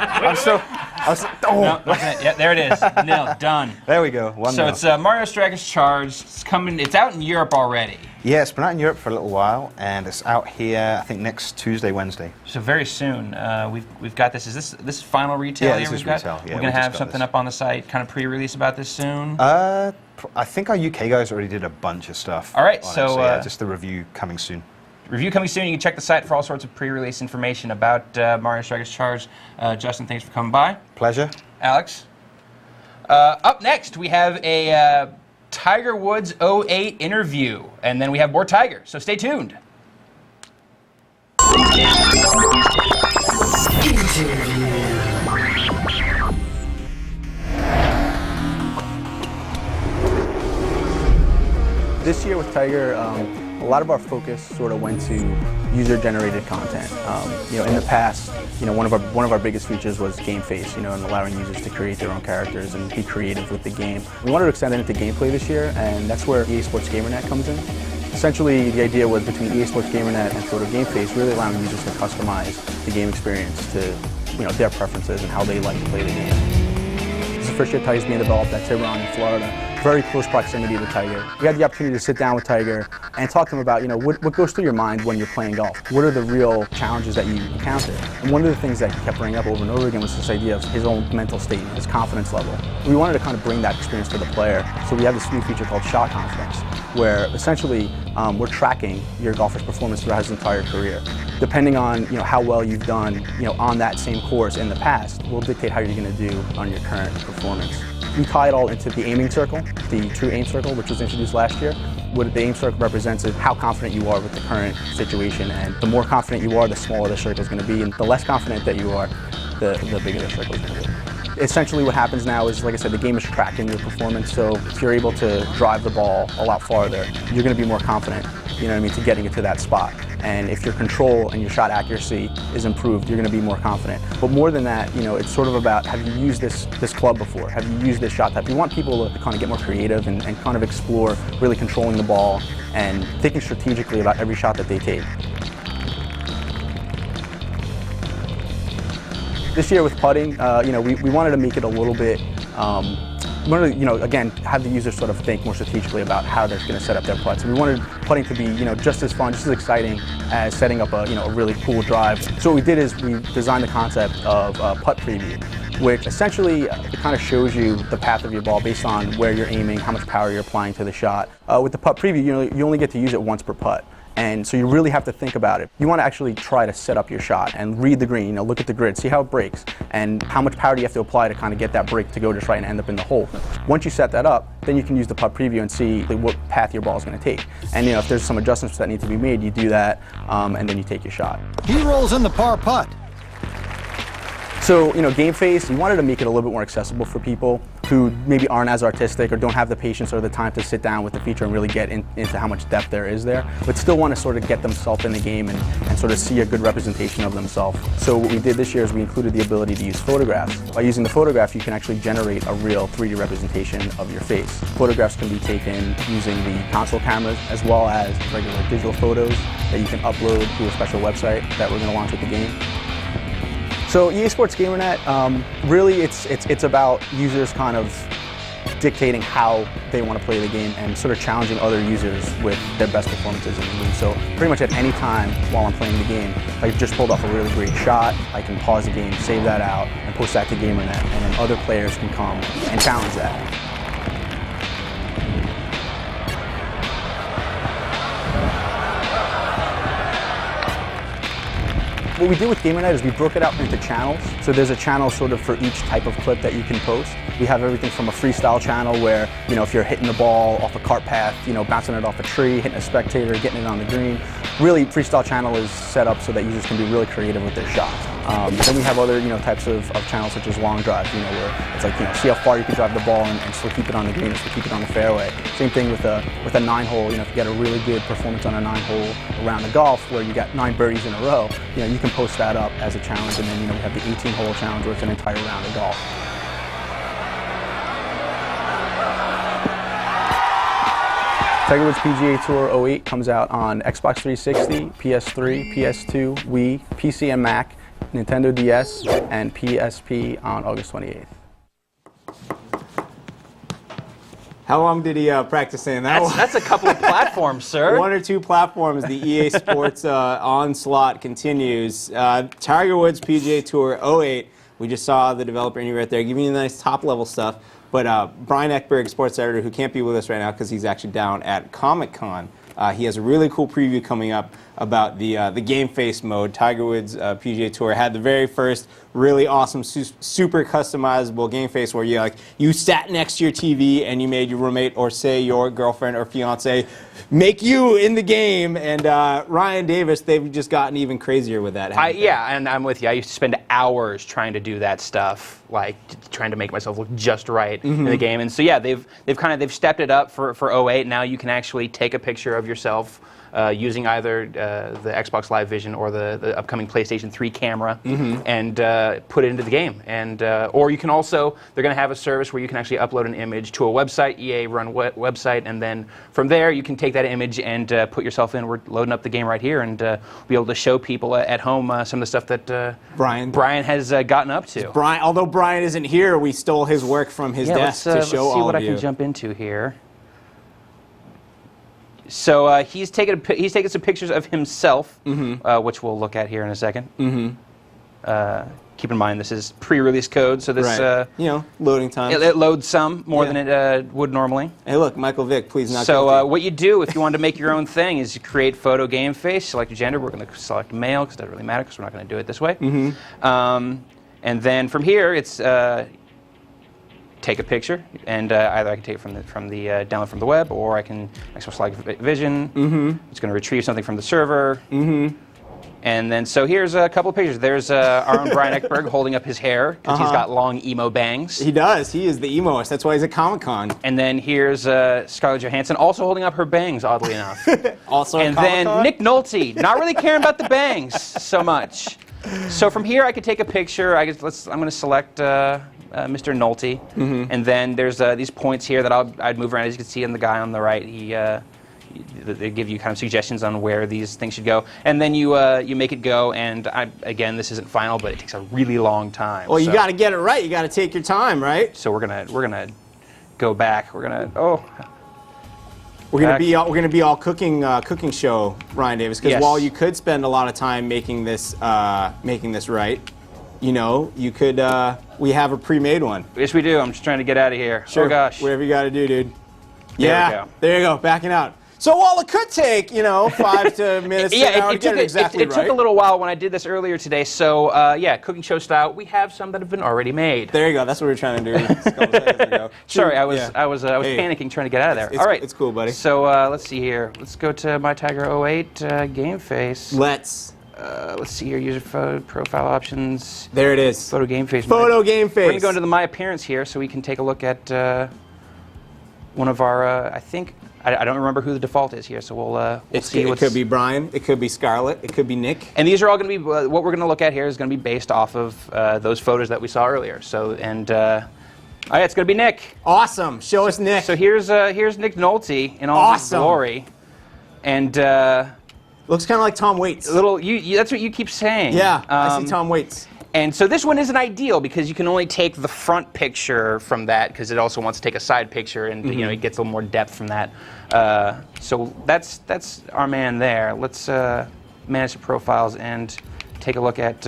No, yeah, there it is. Nil, done. There we go. 1-0. So it's Mario Strikers Charged. It's coming. It's out in Europe already. Yeah, it's been out in Europe for a little while, and it's out here, I think, next Tuesday, Wednesday. So very soon, we've got this. Is this final retail? Yeah, here this is we've got? retail. Yeah, we're we gonna just have got something this. up on the site, kind of pre-release about this soon. I think our UK guys already did a bunch of stuff. All right, on it, so, yeah, just the review coming soon. Review coming soon. You can check the site for all sorts of pre-release information about Mario Strikers Charged. Justin, thanks for coming by. Pleasure. Alex. Up next, we have a Tiger Woods 08 interview, and then we have more Tiger, so stay tuned. This year with Tiger, a lot of our focus sort of went to user-generated content. In the past, one of our biggest features was game face, and allowing users to create their own characters and be creative with the game. We wanted to extend it into gameplay this year, and that's where EA Sports GamerNet comes in. Essentially, the idea was between EA Sports GamerNet and sort of game face, really allowing users to customize the game experience to their preferences and how they like to play the game. This is the first year Tiger's being developed at Tiburon in Florida. Very close proximity to Tiger. We had the opportunity to sit down with Tiger and talk to him about, what goes through your mind when you're playing golf. What are the real challenges that you encounter? And one of the things that he kept bringing up over and over again was this idea of his own mental state, his confidence level. We wanted to kind of bring that experience to the player, so we have this new feature called Shot Confidence, where essentially we're tracking your golfer's performance throughout his entire career. Depending on how well you've done on that same course in the past, will dictate how you're going to do on your current performance. We tie it all into the aiming circle, the true aim circle, which was introduced last year. What the aim circle represents is how confident you are with the current situation, and the more confident you are, the smaller the circle is going to be, and the less confident that you are, the bigger the circle is going to be. Essentially what happens now is, like I said, the game is tracking your performance, so if you're able to drive the ball a lot farther, you're going to be more confident, to getting it to that spot. And if your control and your shot accuracy is improved, you're going to be more confident. But more than that, it's sort of about, have you used this club before? Have you used this shot type? We want people to kind of get more creative and kind of explore really controlling the ball and thinking strategically about every shot that they take. This year with putting, we wanted to make it a little bit. We wanted to, again, have the user sort of think more strategically about how they're going to set up their putts. We wanted putting to be, just as fun, just as exciting as setting up a really cool drive. So what we did is we designed the concept of putt preview, which essentially kind of shows you the path of your ball based on where you're aiming, how much power you're applying to the shot. With the putt preview, you only get to use it once per putt. And so you really have to think about it. You want to actually try to set up your shot and read the green, look at the grid, see how it breaks, and how much power do you have to apply to kind of get that break to go just right and end up in the hole. Once you set that up, then you can use the putt preview and see what path your ball is going to take. And if there's some adjustments that need to be made, you do that, and then you take your shot. He rolls in the par putt. So, Game Face, we wanted to make it a little bit more accessible for people who maybe aren't as artistic or don't have the patience or the time to sit down with the feature and really get into how much depth there is there, but still want to sort of get themselves in the game and sort of see a good representation of themselves. So what we did this year is we included the ability to use photographs. By using the photograph, you can actually generate a real 3D representation of your face. Photographs can be taken using the console cameras as well as regular digital photos that you can upload to a special website that we're going to launch with the game. So EA Sports GamerNet, really it's about users kind of dictating how they want to play the game and sort of challenging other users with their best performances in the game. So pretty much at any time while I'm playing the game, if I just pulled off a really great shot, I can pause the game, save that out, and post that to GamerNet, and then other players can come and challenge that. What we did with GamerNet is we broke it out into channels. So there's a channel sort of for each type of clip that you can post. We have everything from a freestyle channel where, if you're hitting the ball off a cart path, bouncing it off a tree, hitting a spectator, getting it on the green. Really, freestyle channel is set up so that users can be really creative with their shots. Then we have other, types of channels such as long drives, where it's like, see how far you can drive the ball and still keep it on the green, or still keep it on the fairway. Same thing with a 9-hole. If you get a really good performance on a 9-hole around the golf, where you got 9 birdies in a row, you can post that up as a challenge. And then, we have the 18-hole challenge, where it's an entire round of golf. Tiger Woods PGA Tour 08 comes out on Xbox 360, PS3, PS2, Wii, PC and Mac, Nintendo DS, and PSP on August 28th. How long did he practice saying that? That's a couple of platforms, sir. 1 or 2 platforms. The EA Sports onslaught continues. Tiger Woods PGA Tour 08. We just saw the developer interview right there, giving you the nice top-level stuff. But Brian Eckberg, sports editor, who can't be with us right now because he's actually down at Comic-Con, he has a really cool preview coming up about the game face mode. Tiger Woods PGA Tour had the very first really awesome, super customizable game face where you sat next to your TV and you made your roommate or say your girlfriend or fiance make you in the game. And Ryan Davis, they've just gotten even crazier with that. Yeah, and I'm with you. I used to spend hours trying to do that stuff, like trying to make myself look just right in the game. And so yeah, they've stepped it up for 08. Now you can actually take a picture of yourself using either the Xbox Live Vision or the upcoming PlayStation 3 camera and put it into the game. And or you can also, they're going to have a service where you can actually upload an image to a website, EA-run website, and then from there you can take that image and put yourself in. We're loading up the game right here and be able to show people at home some of the stuff that Brian has gotten up to. Although Brian isn't here, we stole his work from his desk to show all of you. Let's see what I can jump into here. So he's taken some pictures of himself, which we'll look at here in a second. Keep in mind this is pre-release code, so this loading time. It loads some more than it would normally. Hey, look, Michael Vick, please not. So what you do if you want to make your own thing is you create photo game face, select your gender. We're going to select male because it doesn't really matter because we're not going to do it this way. And then from here it's take a picture, and either I can take it from the download from the web, or I can select Vision. It's going to retrieve something from the server. And then, so here's a couple of pictures. There's our own Brian Eckberg holding up his hair because he's got long emo bangs. He does. He is the emoist. That's why he's at Comic-Con. And then here's Scarlett Johansson also holding up her bangs, oddly enough. Also at Comic-Con? Then Nick Nolte, not really caring about the bangs so much. So from here, I could take a picture. I'm going to select Mr. Nolte, and then there's these points here that I'd move around. As you can see, in the guy on the right, they give you kind of suggestions on where these things should go, and then you make it go. And again, this isn't final, but it takes a really long time. Well, you got to get it right. You got to take your time, right? So we're gonna go back. We're gonna be all cooking show, Ryan Davis. Because Yes. while you could spend a lot of time making this right, you know, you could. We have a pre-made one. Yes, we do. I'm just trying to get out of here. Sure. Oh gosh. Whatever you got to do, dude. There we Yeah. go. There you go. Backing out. So while it could take, 5 to minutes to an hour to get it exactly it took a little while when I did this earlier today. So cooking show style. We have some that have been already made. There you go. That's what we were trying to do. Just a couple seconds ago. Sorry, I was Hey. panicking trying to get out of there. It's, All right, it's cool, buddy. So let's see here. Let's go to my Tiger 08 game face. Let's. Let's see here. User photo profile options. There it is. Photo game face. Photo game face. We're gonna go into the my appearance here, so we can take a look at one of our. I don't remember who the default is here, so we'll see. It could be Brian. It could be Scarlett. It could be Nick. And these are all going to be what we're going to look at here is going to be based off of those photos that we saw earlier. So all right, it's going to be Nick. Awesome. Show us Nick. So here's Nick Nolte in all his Awesome. glory, and Looks kind of like Tom Waits. that's what you keep saying. Yeah, I see Tom Waits. And so this one isn't ideal because you can only take the front picture from that because it also wants to take a side picture and it gets a little more depth from that. So that's our man there. Let's manage the profiles and take a look at.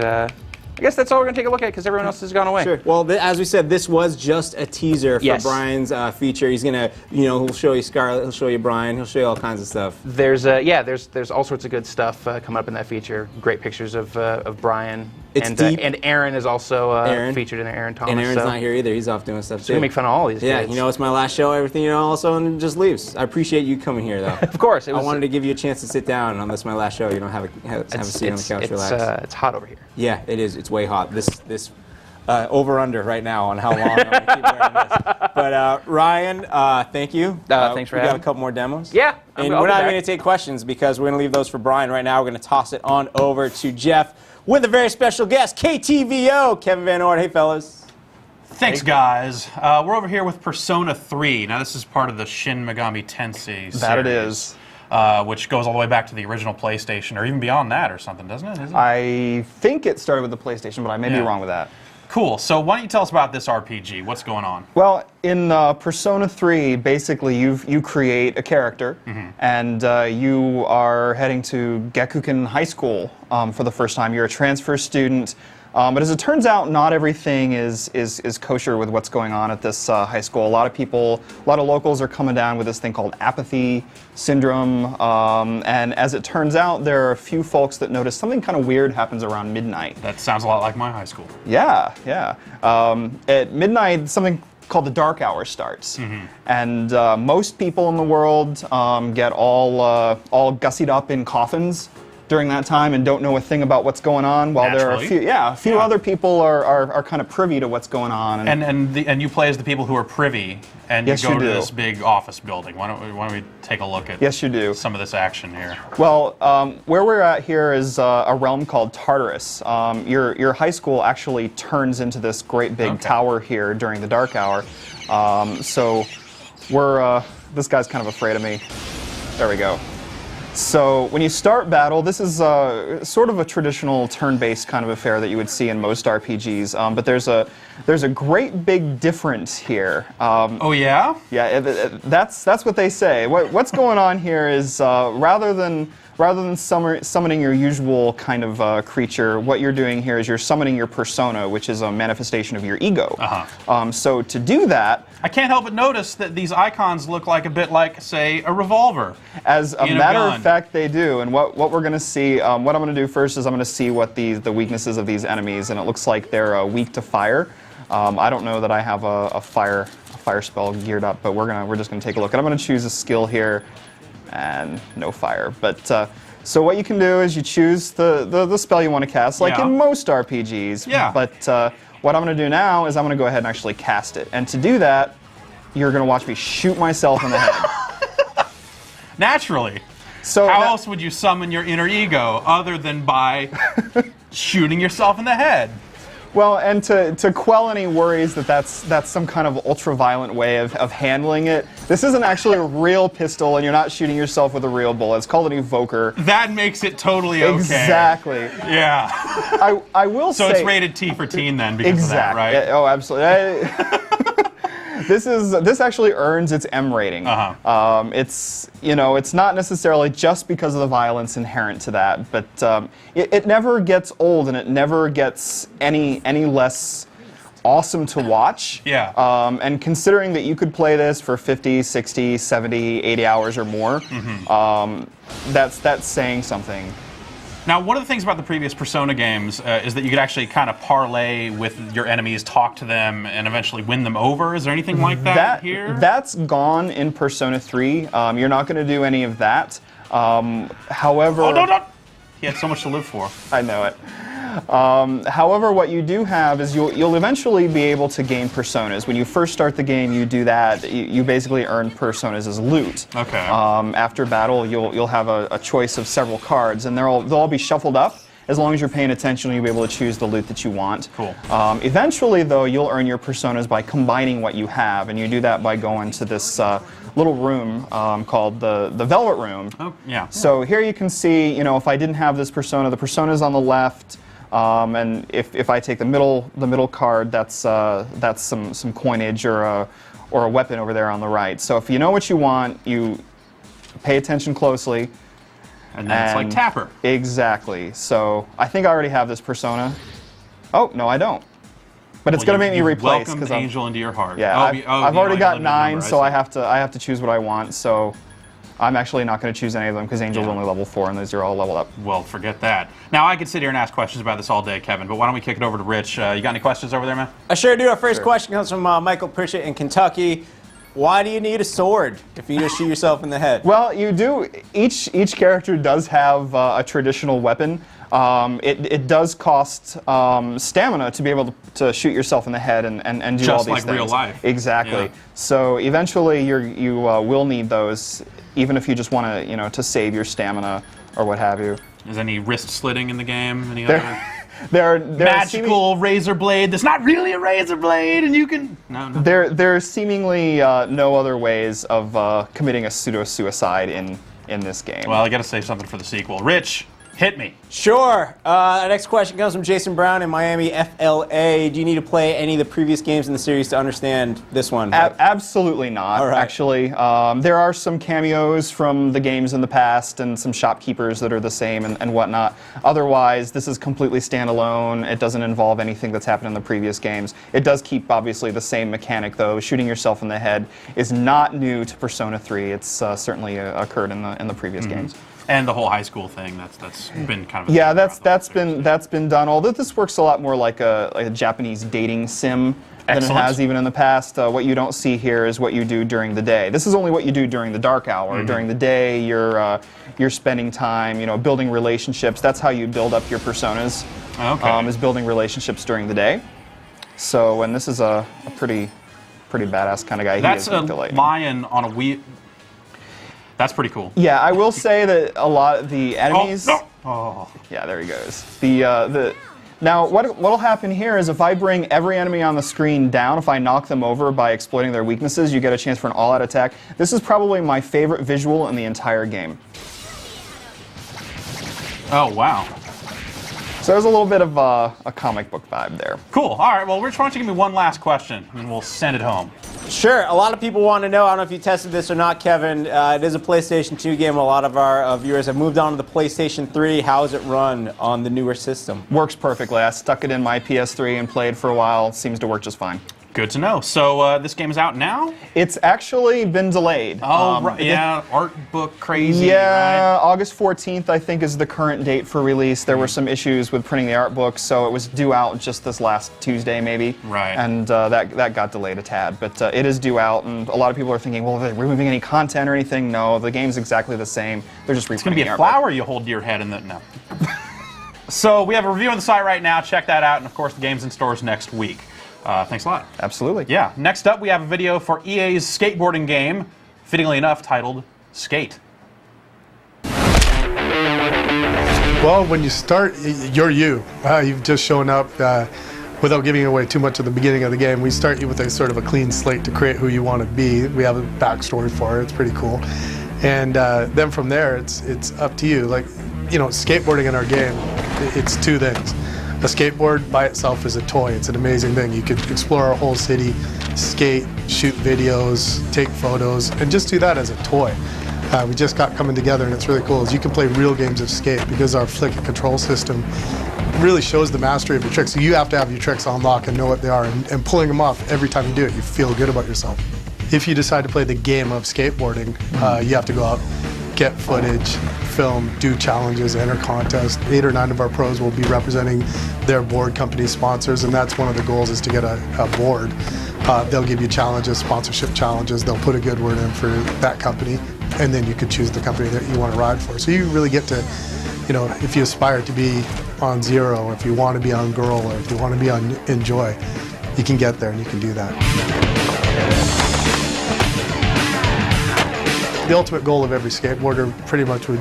I guess that's all we're gonna take a look at because everyone else has gone away. Sure. Well, as we said, this was just a teaser for Yes. Brian's feature. He's gonna, he'll show you Scarlett, he'll show you Brian, he'll show you all kinds of stuff. There's all sorts of good stuff coming up in that feature. Great pictures of Brian. It's and deep. And Aaron is also Aaron. featured in there. Aaron Thomas. And Aaron's so. not here either. He's off doing stuff So too. we make fun of all these Yeah, kids. it's my last show. Everything, all of a sudden just leaves. I appreciate you coming here, though. Of course. I wanted to give you a chance to sit down on this my last show. You don't have a seat on the couch, relax. It's hot over here. Yeah, it is. It's way hot. This over under right now on how long I'm gonna keep wearing this. But Ryan, thank you. Thanks for we got having a couple more demos. Yeah, And I'll we're be not back. going to take questions because we're going to leave those for Brian right now. We're going to toss it on over to Jeff with a very special guest, KTVO, Kevin Van Ord. Hey, fellas. Thanks, guys. We're over here with Persona 3. Now, this is part of the Shin Megami Tensei series. That it is. Which goes all the way back to the original PlayStation, or even beyond that or something, doesn't it? Isn't it? I think it started with the PlayStation, but I may be Yeah. wrong with that. Cool. So why don't you tell us about this RPG? What's going on? Well, in Persona 3, basically you create a character, and you are heading to Gakuken High School for the first time. You're a transfer student, but as it turns out, not everything is kosher with what's going on at this high school. A lot of locals are coming down with this thing called apathy syndrome, and as it turns out, there are a few folks that notice something kind of weird happens around midnight. That sounds a lot like my high school. Yeah. At midnight, something called the dark hour starts, and most people in the world get all gussied up in coffins during that time and don't know a thing about what's going on. While there are a few other people are kind of privy to what's going on. And you play as the people who are privy, and Yes, you go you to do. this big office building. Why don't we take a look at Yes, you do. some of this action here? Well, where we're at here is a realm called Tartarus. Your high school actually turns into this great big tower here during the dark hour. So we're this guy's kind of afraid of me. There we go. So when you start battle, this is sort of a traditional turn-based kind of affair that you would see in most RPGs, but there's a great big difference here. Oh yeah? Yeah, that's what they say. What's going on here is rather than summoning your usual kind of creature, what you're doing here is you're summoning your persona, which is a manifestation of your ego. So to do that, I can't help but notice that these icons look like a bit like, say, a revolver. as a In a matter gun. of fact, they do. And what we're going to see, what I'm going to do first is I'm going to see what the weaknesses of these enemies, and it looks like they're weak to fire. I don't know that I have a fire spell geared up, but we're just going to take a look. And I'm going to choose a skill here, and no fire. But so what you can do is you choose the spell you want to cast, like Yeah. in most RPGs. Yeah. But what I'm going to do now is I'm going to go ahead and actually cast it. And to do that, you're going to watch me shoot myself in the head. Naturally. So How that- else would you summon your inner ego other than by shooting yourself in the head? Well, and to quell any worries that's some kind of ultra-violent way of handling it, this isn't actually a real pistol, and you're not shooting yourself with a real bullet. It's called an evoker. That makes it totally okay. Exactly. Yeah. I will say... So it's rated T for teen then because of that, right? Yeah, oh, absolutely. This actually earns its M rating. It's it's not necessarily just because of the violence inherent to that, but it never gets old and it never gets any less awesome to watch. Yeah. And considering that you could play this for 50, 60, 70, 80 hours or more, that's saying something. Now, one of the things about the previous Persona games is that you could actually kind of parlay with your enemies, talk to them, and eventually win them over. Is there anything like that here? That's gone in Persona 3. You're not going to do any of that. However... Oh, no! He had so much to live for. I know it. However, what you do have is you'll eventually be able to gain personas. When you first start the game, you do that. You basically earn personas as loot. Okay. After battle, you'll have a choice of several cards, and they'll all be shuffled up. As long as you're paying attention, you'll be able to choose the loot that you want. Cool. Eventually, though, you'll earn your personas by combining what you have, and you do that by going to this little room called the Velvet Room. Oh, yeah. So here you can see, if I didn't have this persona, the persona's on the left. And if I take the middle card, that's some coinage or a weapon over there on the right. So if you know what you want, you pay attention closely. And then it's like Tapper. Exactly. So I think I already have this persona. Oh no, I don't. But it's going to make me replace because Angel into your heart. Yeah, I've already got 9, so I have to choose what I want. So I'm actually not going to choose any of them because Angel's only level 4 and these are all leveled up. Well, forget that. Now, I could sit here and ask questions about this all day, Kevin, but why don't we kick it over to Rich? You got any questions over there, man? I sure do. Our first question comes from Michael Pritchett in Kentucky. Why do you need a sword if you just shoot yourself in the head? Well, you do. Each character does have a traditional weapon. It does cost stamina to be able to shoot yourself in the head and do just all these like things. Real life. Exactly. Yeah. So eventually you will need those, even if you just want to to save your stamina or what have you. Is any wrist slitting in the game? Any There are magical razor blade that's not really a razor blade, and you can no. There are seemingly no other ways of committing a pseudo-suicide in this game. Well, I got to say something for the sequel. Rich, hit me. Sure. Our next question comes from Jason Brown in Miami, FLA. Do you need to play any of the previous games in the series to understand this one? Absolutely not, All right. actually. There are some cameos from the games in the past and some shopkeepers that are the same and whatnot. Otherwise, this is completely standalone. It doesn't involve anything that's happened in the previous games. It does keep, obviously, the same mechanic, though. Shooting yourself in the head is not new to Persona 3. It's certainly occurred in the previous games. And the whole high school thing, that's been kind of a that's been done. Although this works a lot more like a Japanese dating sim than it has even in the past. What you don't see here is what you do during the day. This is only what you do during the dark hour. During the day, you're spending time, building relationships. That's how you build up your personas. Okay. Is building relationships during the day. So, and this is a pretty badass kind of guy. That's a lion on a wheel. That's pretty cool. Yeah, I will say that a lot of the enemies. Oh, no. Oh. Yeah, there he goes. Now, what'll happen here is if I bring every enemy on the screen down, if I knock them over by exploiting their weaknesses, you get a chance for an all-out attack. This is probably my favorite visual in the entire game. Oh, wow. So there's a little bit of a comic book vibe there. Cool. All right, well, Rich, why don't you give me one last question, and we'll send it home. Sure. A lot of people want to know, I don't know if you tested this or not, Kevin. It is a PlayStation 2 game. A lot of our viewers have moved on to the PlayStation 3. How does it run on the newer system? Works perfectly. I stuck it in my PS3 and played for a while. It seems to work just fine. Good to know. So this game is out now? It's actually been delayed. Oh, right. Yeah, art book crazy. Yeah, right? August 14th, I think, is the current date for release. There were some issues with printing the art book, so it was due out just this last Tuesday, maybe. Right. And that got delayed a tad. But it is due out, and a lot of people are thinking, well, are they removing any content or anything? No, the game's exactly the same. They're just reprinting It's going to be a flower you hold to your head, and no. So we have a review on the site right now. Check that out, and of course, the game's in stores next week. Thanks a lot. Absolutely. Yeah. Next up, we have a video for EA's skateboarding game, fittingly enough titled Skate. Well, when you start, you're you. You've just shown up without giving away too much at the beginning of the game, we start you with a sort of a clean slate to create who you want to be. We have a backstory for it. It's pretty cool. And then from there, it's up to you. Like, you know, skateboarding in our game, it's two things. A skateboard by itself is a toy. It's an amazing thing. You could explore our whole city, skate, shoot videos, take photos, and just do that as a toy. We just got coming together, and it's really cool. Is you can play real games of skate because our flick and control system really shows the mastery of your tricks. So you have to have your tricks on lock and know what they are, and pulling them off every time you do it, you feel good about yourself. If you decide to play the game of skateboarding, you have to go out, get footage, film, do challenges, enter contests. 8 or 9 of our pros will be representing their board company sponsors, and that's one of the goals, is to get a board. They'll give you challenges, sponsorship challenges. They'll put a good word in for that company, and then you could choose the company that you want to ride for. So you really get to, you know, if you aspire to be on Zero, or if you want to be on Girl, or if you want to be on Enjoy, you can get there and you can do that. The ultimate goal of every skateboarder pretty much would,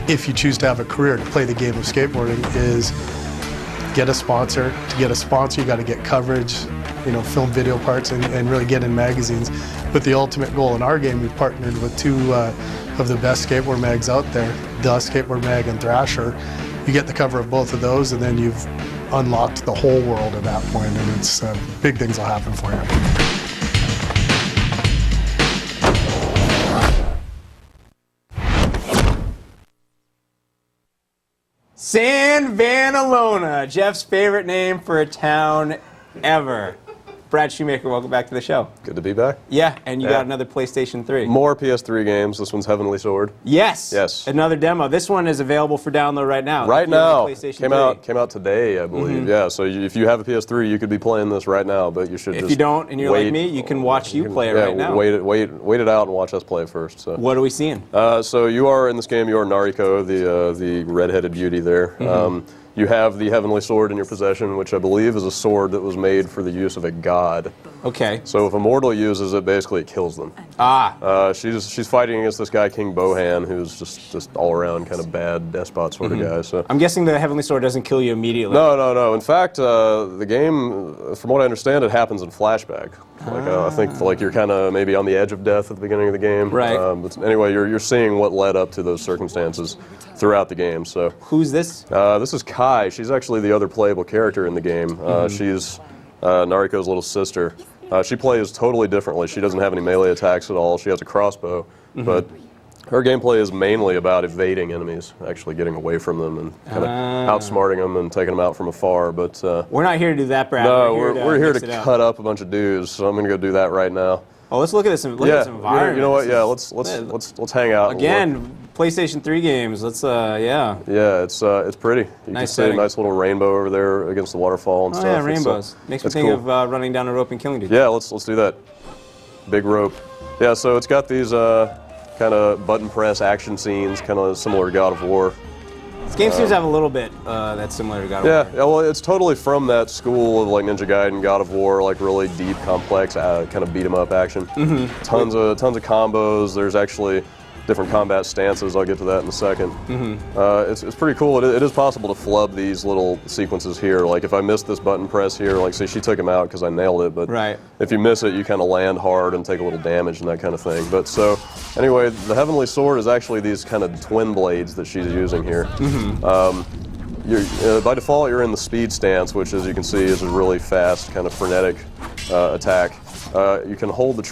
if you choose to have a career to play the game of skateboarding, is get a sponsor. To get a sponsor, you got to get coverage, you know, film video parts, and really get in magazines. But the ultimate goal in our game, we've partnered with 2 of the best skateboard mags out there, The Skateboard Mag and Thrasher. You get the cover of both of those, and then you've unlocked the whole world at that point, and it's big things will happen for you. San Vanalona, Jeff's favorite name for a town ever. Brad Shoemaker, welcome back to the show. Good to be back. Yeah, and you got another PlayStation 3. More PS3 games. This one's Heavenly Sword. Yes. Yes. Another demo. This one is available for download right now. Right now. PlayStation Came out today, I believe. Yeah. So if you have a PS3, you could be playing this right now. But you should. If you don't, and you're like me, you can watch you play it right now. Wait it out and watch us play first. So. What are we seeing? So you are in this game. You are Nariko, the redheaded beauty there. You have the Heavenly Sword in your possession, which I believe is a sword that was made for the use of a god. Okay. So if a mortal uses it, basically it kills them. She's fighting against this guy, King Bohan, who's just all around kind of bad despot sort of guy. So I'm guessing the Heavenly Sword doesn't kill you immediately. No. In fact, the game, from what I understand, it happens in flashback. Like I think like you're kind of maybe on the edge of death at the beginning of the game. Right. But anyway, you're seeing what led up to those circumstances throughout the game. So who's this? This is Kai. She's actually the other playable character in the game. She's Nariko's little sister. She plays totally differently. She doesn't have any melee attacks at all. She has a crossbow, but her gameplay is mainly about evading enemies, actually getting away from them and kind of outsmarting them and taking them out from afar. But we're not here to do that, Brad. No, we're here to cut up a bunch of dudes. So I'm going to go do that right now. Oh, let's look at this. Look at this environment. You know what? Yeah, let's hang out again. PlayStation 3 games. Let's Yeah, it's pretty. You can see a nice little rainbow over there against the waterfall and stuff. Yeah, rainbows. Makes me think of running down a rope and killing dudes. Yeah, let's do that. Big rope. Yeah, so it's got these kind of button press action scenes, kind of similar to God of War. This game seems to have a little bit that's similar to God of War. Yeah, well, it's totally from that school of like Ninja Gaiden, God of War, like really deep, complex, kind of beat 'em up action. Tons of combos. There's actually different combat stances. I'll get to that in a second. It's pretty cool. It is possible to flub these little sequences here. Like if I missed this button press here, like say she took him out because I nailed it, but if you miss it, you kind of land hard and take a little damage and that kind of thing. But so anyway, the Heavenly Sword is actually these kind of twin blades that she's using here. By default, you're in the speed stance, which as you can see is a really fast, kind of frenetic attack. You can hold the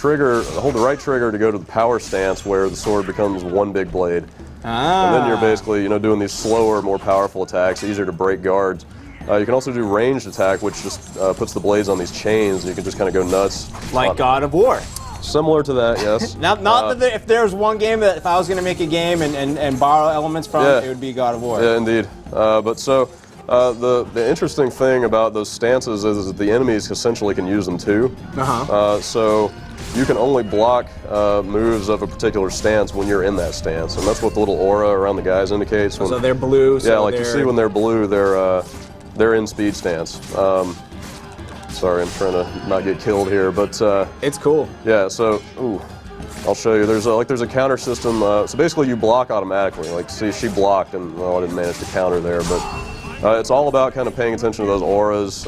right trigger to go to the power stance where the sword becomes one big blade. And then you're basically, doing these slower, more powerful attacks, easier to break guards. You can also do ranged attack, which just puts the blades on these chains, and you can just kind of go nuts. Like God of War. Similar to that, yes. Not that if there was one game that if I was going to make a game and borrow elements from it would be God of War. Yeah, indeed. The interesting thing about those stances is that the enemies essentially can use them too. So you can only block moves of a particular stance when you're in that stance, and that's what the little aura around the guys indicates. So they're blue. You see when they're blue, they're in speed stance. Sorry, I'm trying to not get killed here, but it's cool. Yeah. So, I'll show you. There's a counter system. So basically, you block automatically. Like, see, she blocked, and I didn't manage to counter there, but It's all about kind of paying attention to those auras,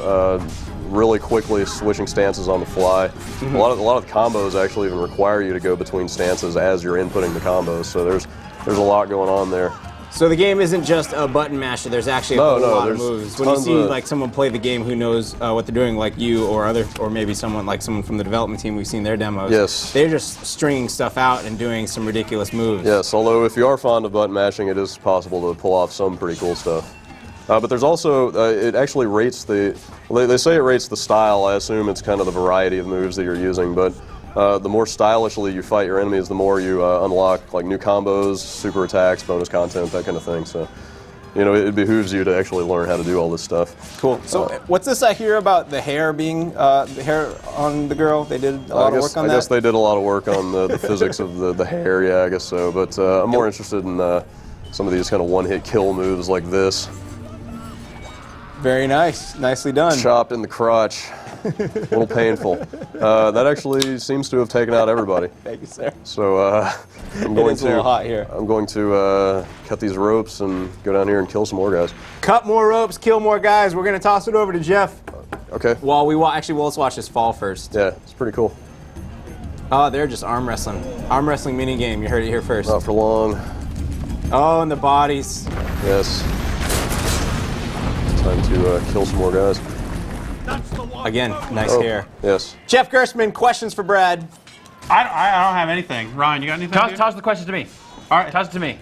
really quickly switching stances on the fly. A lot of the combos actually even require you to go between stances as you're inputting the combos. So there's a lot going on there. So the game isn't just a button masher. There's actually a whole lot of moves. When you see like someone play the game who knows what they're doing, like you or maybe someone from the development team, we've seen their demos. Yes. They're just stringing stuff out and doing some ridiculous moves. Yes. Although if you are fond of button mashing, it is possible to pull off some pretty cool stuff. But there's also it actually rates the. They say it rates the style. I assume it's kind of the variety of moves that you're using, but. The more stylishly you fight your enemies, the more you unlock like new combos, super attacks, bonus content, that kind of thing. So, you know, it behooves you to actually learn how to do all this stuff. Cool. So, what's this I hear about the hair being the hair on the girl? They did a lot of work on that. I guess they did a lot of work on the physics of the hair. Yeah, I guess so. But I'm more interested in some of these kind of one-hit kill moves like this. Very nice. Nicely done. Chopped in the crotch. A little painful. That actually seems to have taken out everybody. Thank you, sir. So I'm going a little hot here. I'm going to cut these ropes and go down here and kill some more guys. Cut more ropes, kill more guys. We're gonna toss it over to Jeff. Okay. While we let's watch this fall first. Yeah, it's pretty cool. Oh, they're just arm wrestling. Arm wrestling mini game. You heard it here first. Not for long. Oh, and the bodies. Yes. It's time to kill some more guys. Again, nice hair. Yes. Jeff Gerstmann, questions for Brad. I don't have anything. Ryan, you got anything? Toss the questions to me. All right. Toss it to me.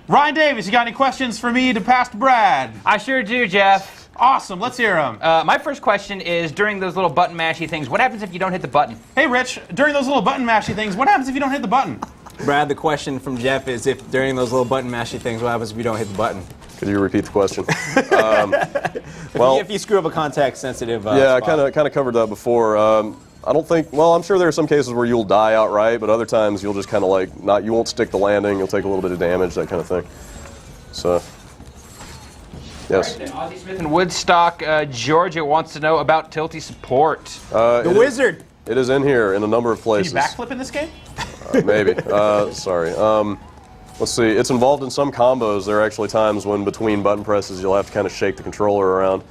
Ryan Davis, you got any questions for me to pass to Brad? I sure do, Jeff. Awesome. Let's hear them. My first question is, during those little button mashy things, what happens if you don't hit the button? Hey, Rich, during those little button mashy things, what happens if you don't hit the button? Brad, the question from Jeff is, if during those little button mashy things, what happens if you don't hit the button? Could you repeat the question? If you screw up a context-sensitive yeah, spot. I kind of covered that before. I don't think. Well, I'm sure there are some cases where you'll die outright, but other times you'll just kind of like you won't stick the landing. You'll take a little bit of damage, that kind of thing. So, yes. Right, Ozzie Smith in Woodstock, Georgia wants to know about Tilty support. The Wizard. It is in here in a number of places. Can you backflip in this game? Maybe. Sorry. Let's see. It's involved in some combos. There are actually times when between button presses you'll have to kind of shake the controller around.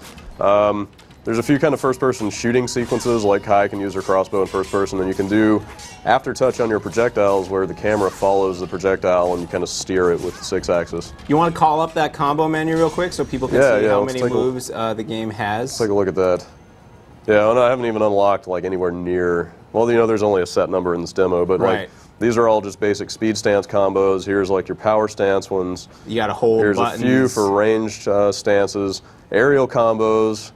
There's a few kind of first-person shooting sequences, like Kai can use her crossbow in first person, and you can do after-touch on your projectiles where the camera follows the projectile and you kind of steer it with the 6-axis. You want to call up that combo menu real quick so people can see how many moves the game has? Let's take a look at that. Yeah, I haven't even unlocked like anywhere near. Well, you know, there's only a set number in this demo, but like these are all just basic speed stance combos. Here's like your power stance ones. You got to hold Here's buttons. A few for ranged stances. Aerial combos.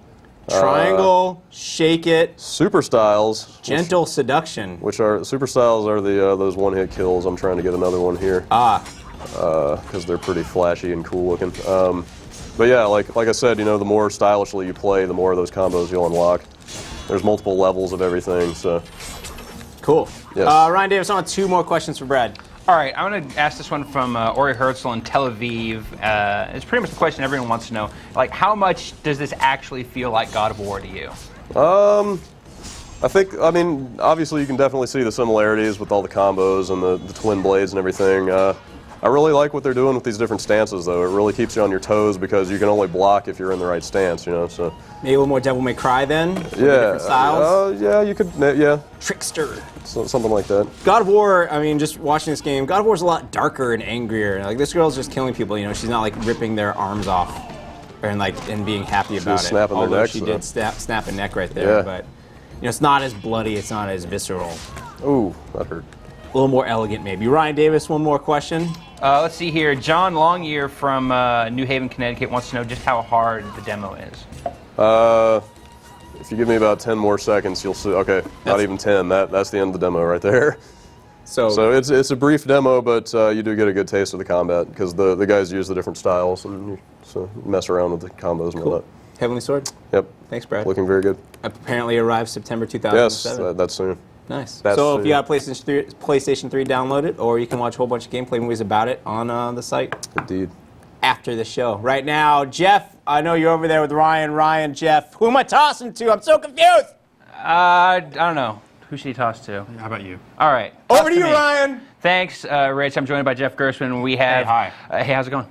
Triangle, shake it. Super styles. Gentle seduction. Which are super styles are the those one-hit kills. I'm trying to get another one here. Because they're pretty flashy and cool looking. But yeah, like I said, you know, the more stylishly you play, the more of those combos you'll unlock. There's multiple levels of everything, so. Cool. Yes. Ryan Davis, I want 2 more questions for Brad. All right, I'm going to ask this one from Ori Herzl in Tel Aviv. It's pretty much the question everyone wants to know. Like, how much does this actually feel like God of War to you? I mean, obviously you can definitely see the similarities with all the combos and the twin blades and everything. I really like what they're doing with these different stances, though. It really keeps you on your toes because you can only block if you're in the right stance, you know. So maybe a little more Devil May Cry then. Yeah. Different styles. Yeah, you could. Yeah. Trickster. Something like that. God of War. I mean, just watching this game, God of War is a lot darker and angrier. Like this girl's just killing people. You know, she's not like ripping their arms off, and being happy about it. Snapping their necks. She did snap a neck right there, but you know, it's not as bloody. It's not as visceral. Ooh, that hurt. A little more elegant, maybe. Ryan Davis, one more question. Let's see here. John Longyear from New Haven, Connecticut wants to know just how hard the demo is. If you give me about 10 more seconds, you'll see. Okay, not even 10. That's the end of the demo right there. So it's a brief demo, but you do get a good taste of the combat because the guys use the different styles and so mess around with the combos and all that. Heavenly Sword? Yep. Thanks, Brad. Looking very good. Apparently arrives September 2007. Yes, that's soon. Nice. So if you got PlayStation 3, download it, or you can watch a whole bunch of gameplay movies about it on the site. Indeed. After the show. Right now, Jeff, I know you're over there with Ryan. Ryan, Jeff, who am I tossing to? I'm so confused. I don't know. Who should he toss to? How about you? All right. Over to you, Ryan. Thanks, Rich. I'm joined by Jeff Gerstmann. We have. Hey, hi. Hey, how's it going?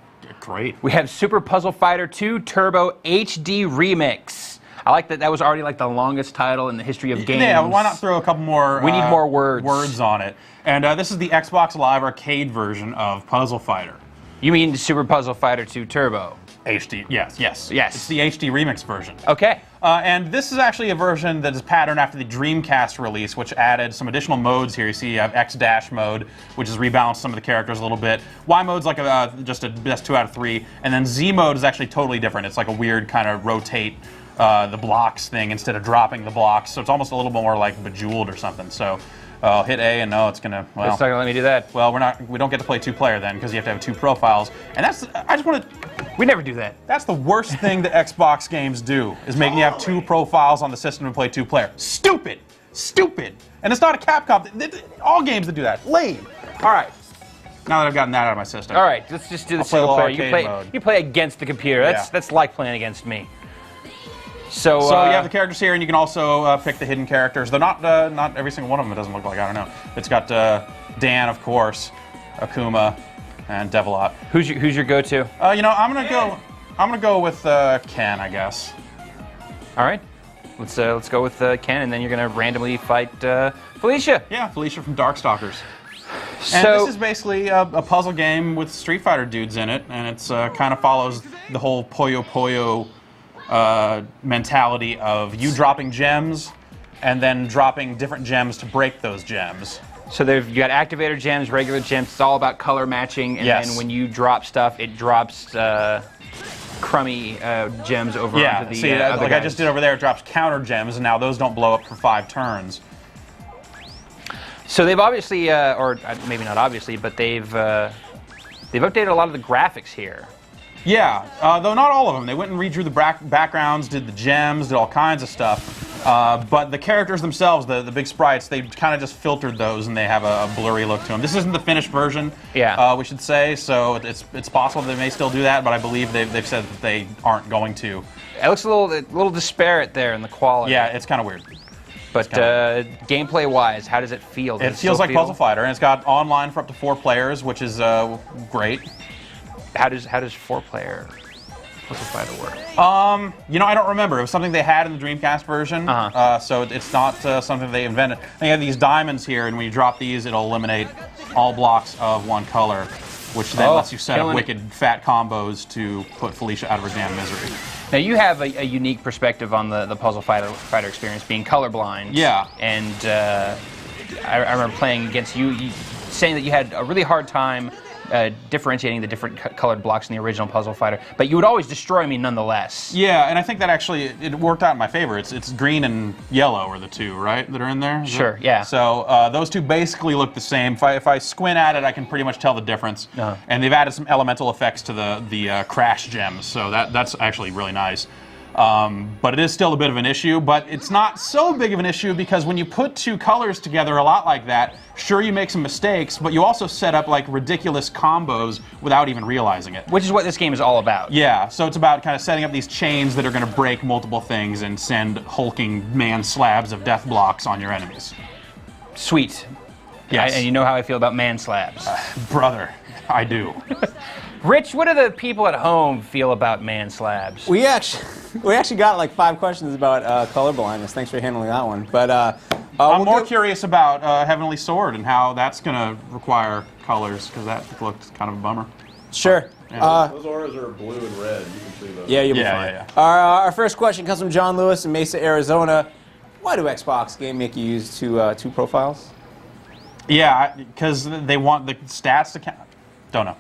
great. We have Super Puzzle Fighter 2 Turbo HD Remix. I like that. That was already like the longest title in the history of games. Yeah, why not throw a couple more? We need more words. Words on it. And this is the Xbox Live Arcade version of Puzzle Fighter. You mean Super Puzzle Fighter 2 Turbo? HD, yes. Yes. It's the HD remix version. Okay. And this is actually a version that is patterned after the Dreamcast release, which added some additional modes here. You see you have X-Dash mode, which has rebalanced some of the characters a little bit. Y mode's like just a best 2 out of 3. And then Z mode is actually totally different. It's like a weird kind of rotate the blocks thing instead of dropping the blocks. So it's almost a little bit more like Bejeweled or something. So I'll hit A and no, it's gonna, well. It's not gonna let me do that. Well, we don't get to play 2-player then because you have to have 2 profiles. And I just want to. We never do that. That's the worst thing that Xbox games do, is making you have 2 profiles on the system to play 2-player. Stupid! Stupid! And it's not a Capcom. All games that do that. Lame. All right. Now that I've gotten that out of my system. All right, let's just do the single player. You play against the computer. That's like playing against me. So you have the characters here, and you can also pick the hidden characters. Though not every single one of them. It doesn't look like. I don't know. It's got Dan, of course, Akuma, and Devilot. Who's your go-to? I'm gonna go with Ken, I guess. All right. Let's go with Ken, and then you're gonna randomly fight Felicia. Yeah, Felicia from Darkstalkers. So, and this is basically a puzzle game with Street Fighter dudes in it, and it's kind of follows the whole Puyo Puyo mentality of you dropping gems and then dropping different gems to break those gems. So you got activator gems, regular gems. It's all about color matching, and then when you drop stuff, it drops crummy gems over onto the other like guys. I just did over there, it drops counter gems, and now those don't blow up for 5 turns. So they've obviously, or maybe not obviously, but they've updated a lot of the graphics here. Yeah, though not all of them. They went and redrew the backgrounds, did the gems, did all kinds of stuff. But the characters themselves, the big sprites, they kind of just filtered those, and they have a blurry look to them. This isn't the finished version, we should say, so it's possible they may still do that, but I believe they've said that they aren't going to. It looks a little disparate there in the quality. Yeah, it's kind of weird. But gameplay-wise, how does it feel? It feels like Puzzle Fighter, and it's got online for up to 4 players, which is great. How does 4-player Puzzle Fighter work? I don't remember. It was something they had in the Dreamcast version, so it's not something they invented. They have these diamonds here, and when you drop these, it'll eliminate all blocks of one color, which then lets you set up wicked fat combos to put Felicia out of her damn misery. Now you have a unique perspective on the Puzzle Fighter experience, being colorblind. Yeah. And I remember playing against you saying that you had a really hard time differentiating the different colored blocks in the original Puzzle Fighter, but you would always destroy me nonetheless. Yeah, and I think that actually it worked out in my favor. It's green and yellow are the 2, right, that are in there? Sure, yeah. So those 2 basically look the same. If I squint at it, I can pretty much tell the difference. And they've added some elemental effects to the crash gems, so that's actually really nice. But it is still a bit of an issue, but it's not so big of an issue because when you put 2 colors together a lot like that, sure you make some mistakes, but you also set up like ridiculous combos without even realizing it. Which is what this game is all about. Yeah, so it's about kind of setting up these chains that are going to break multiple things and send hulking man slabs of death blocks on your enemies. Sweet. Yes. And you know how I feel about man slabs. Brother, I do. Rich, what do the people at home feel about man slabs? We actually got like 5 questions about color blindness. Thanks for handling that one. But I'm more curious about Heavenly Sword and how that's going to require colors, because that looked kind of a bummer. Sure. Yeah. Those auras are blue and red. You can see those. Yeah, you'll be fine. Yeah. Our first question comes from John Lewis in Mesa, Arizona. Why do Xbox game make you use 2 profiles? Yeah, because they want the stats to count. Don't know.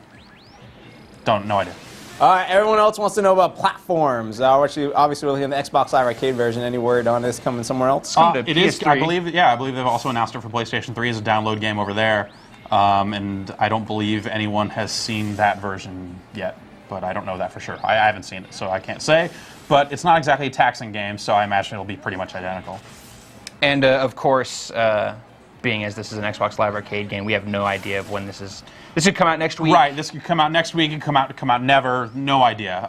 No idea. Everyone else wants to know about platforms. Obviously, we're looking at the Xbox Live Arcade version. Any word on this coming somewhere else? It is. I believe they've also announced it for PlayStation 3 as a download game over there. And I don't believe anyone has seen that version yet, but I don't know that for sure. I haven't seen it, so I can't say. But it's not exactly a taxing game, so I imagine it'll be pretty much identical. And of course, being as this is an Xbox Live Arcade game, we have no idea of when this is. This could come out next week. Right, this could come out next week. It could come out never. No idea.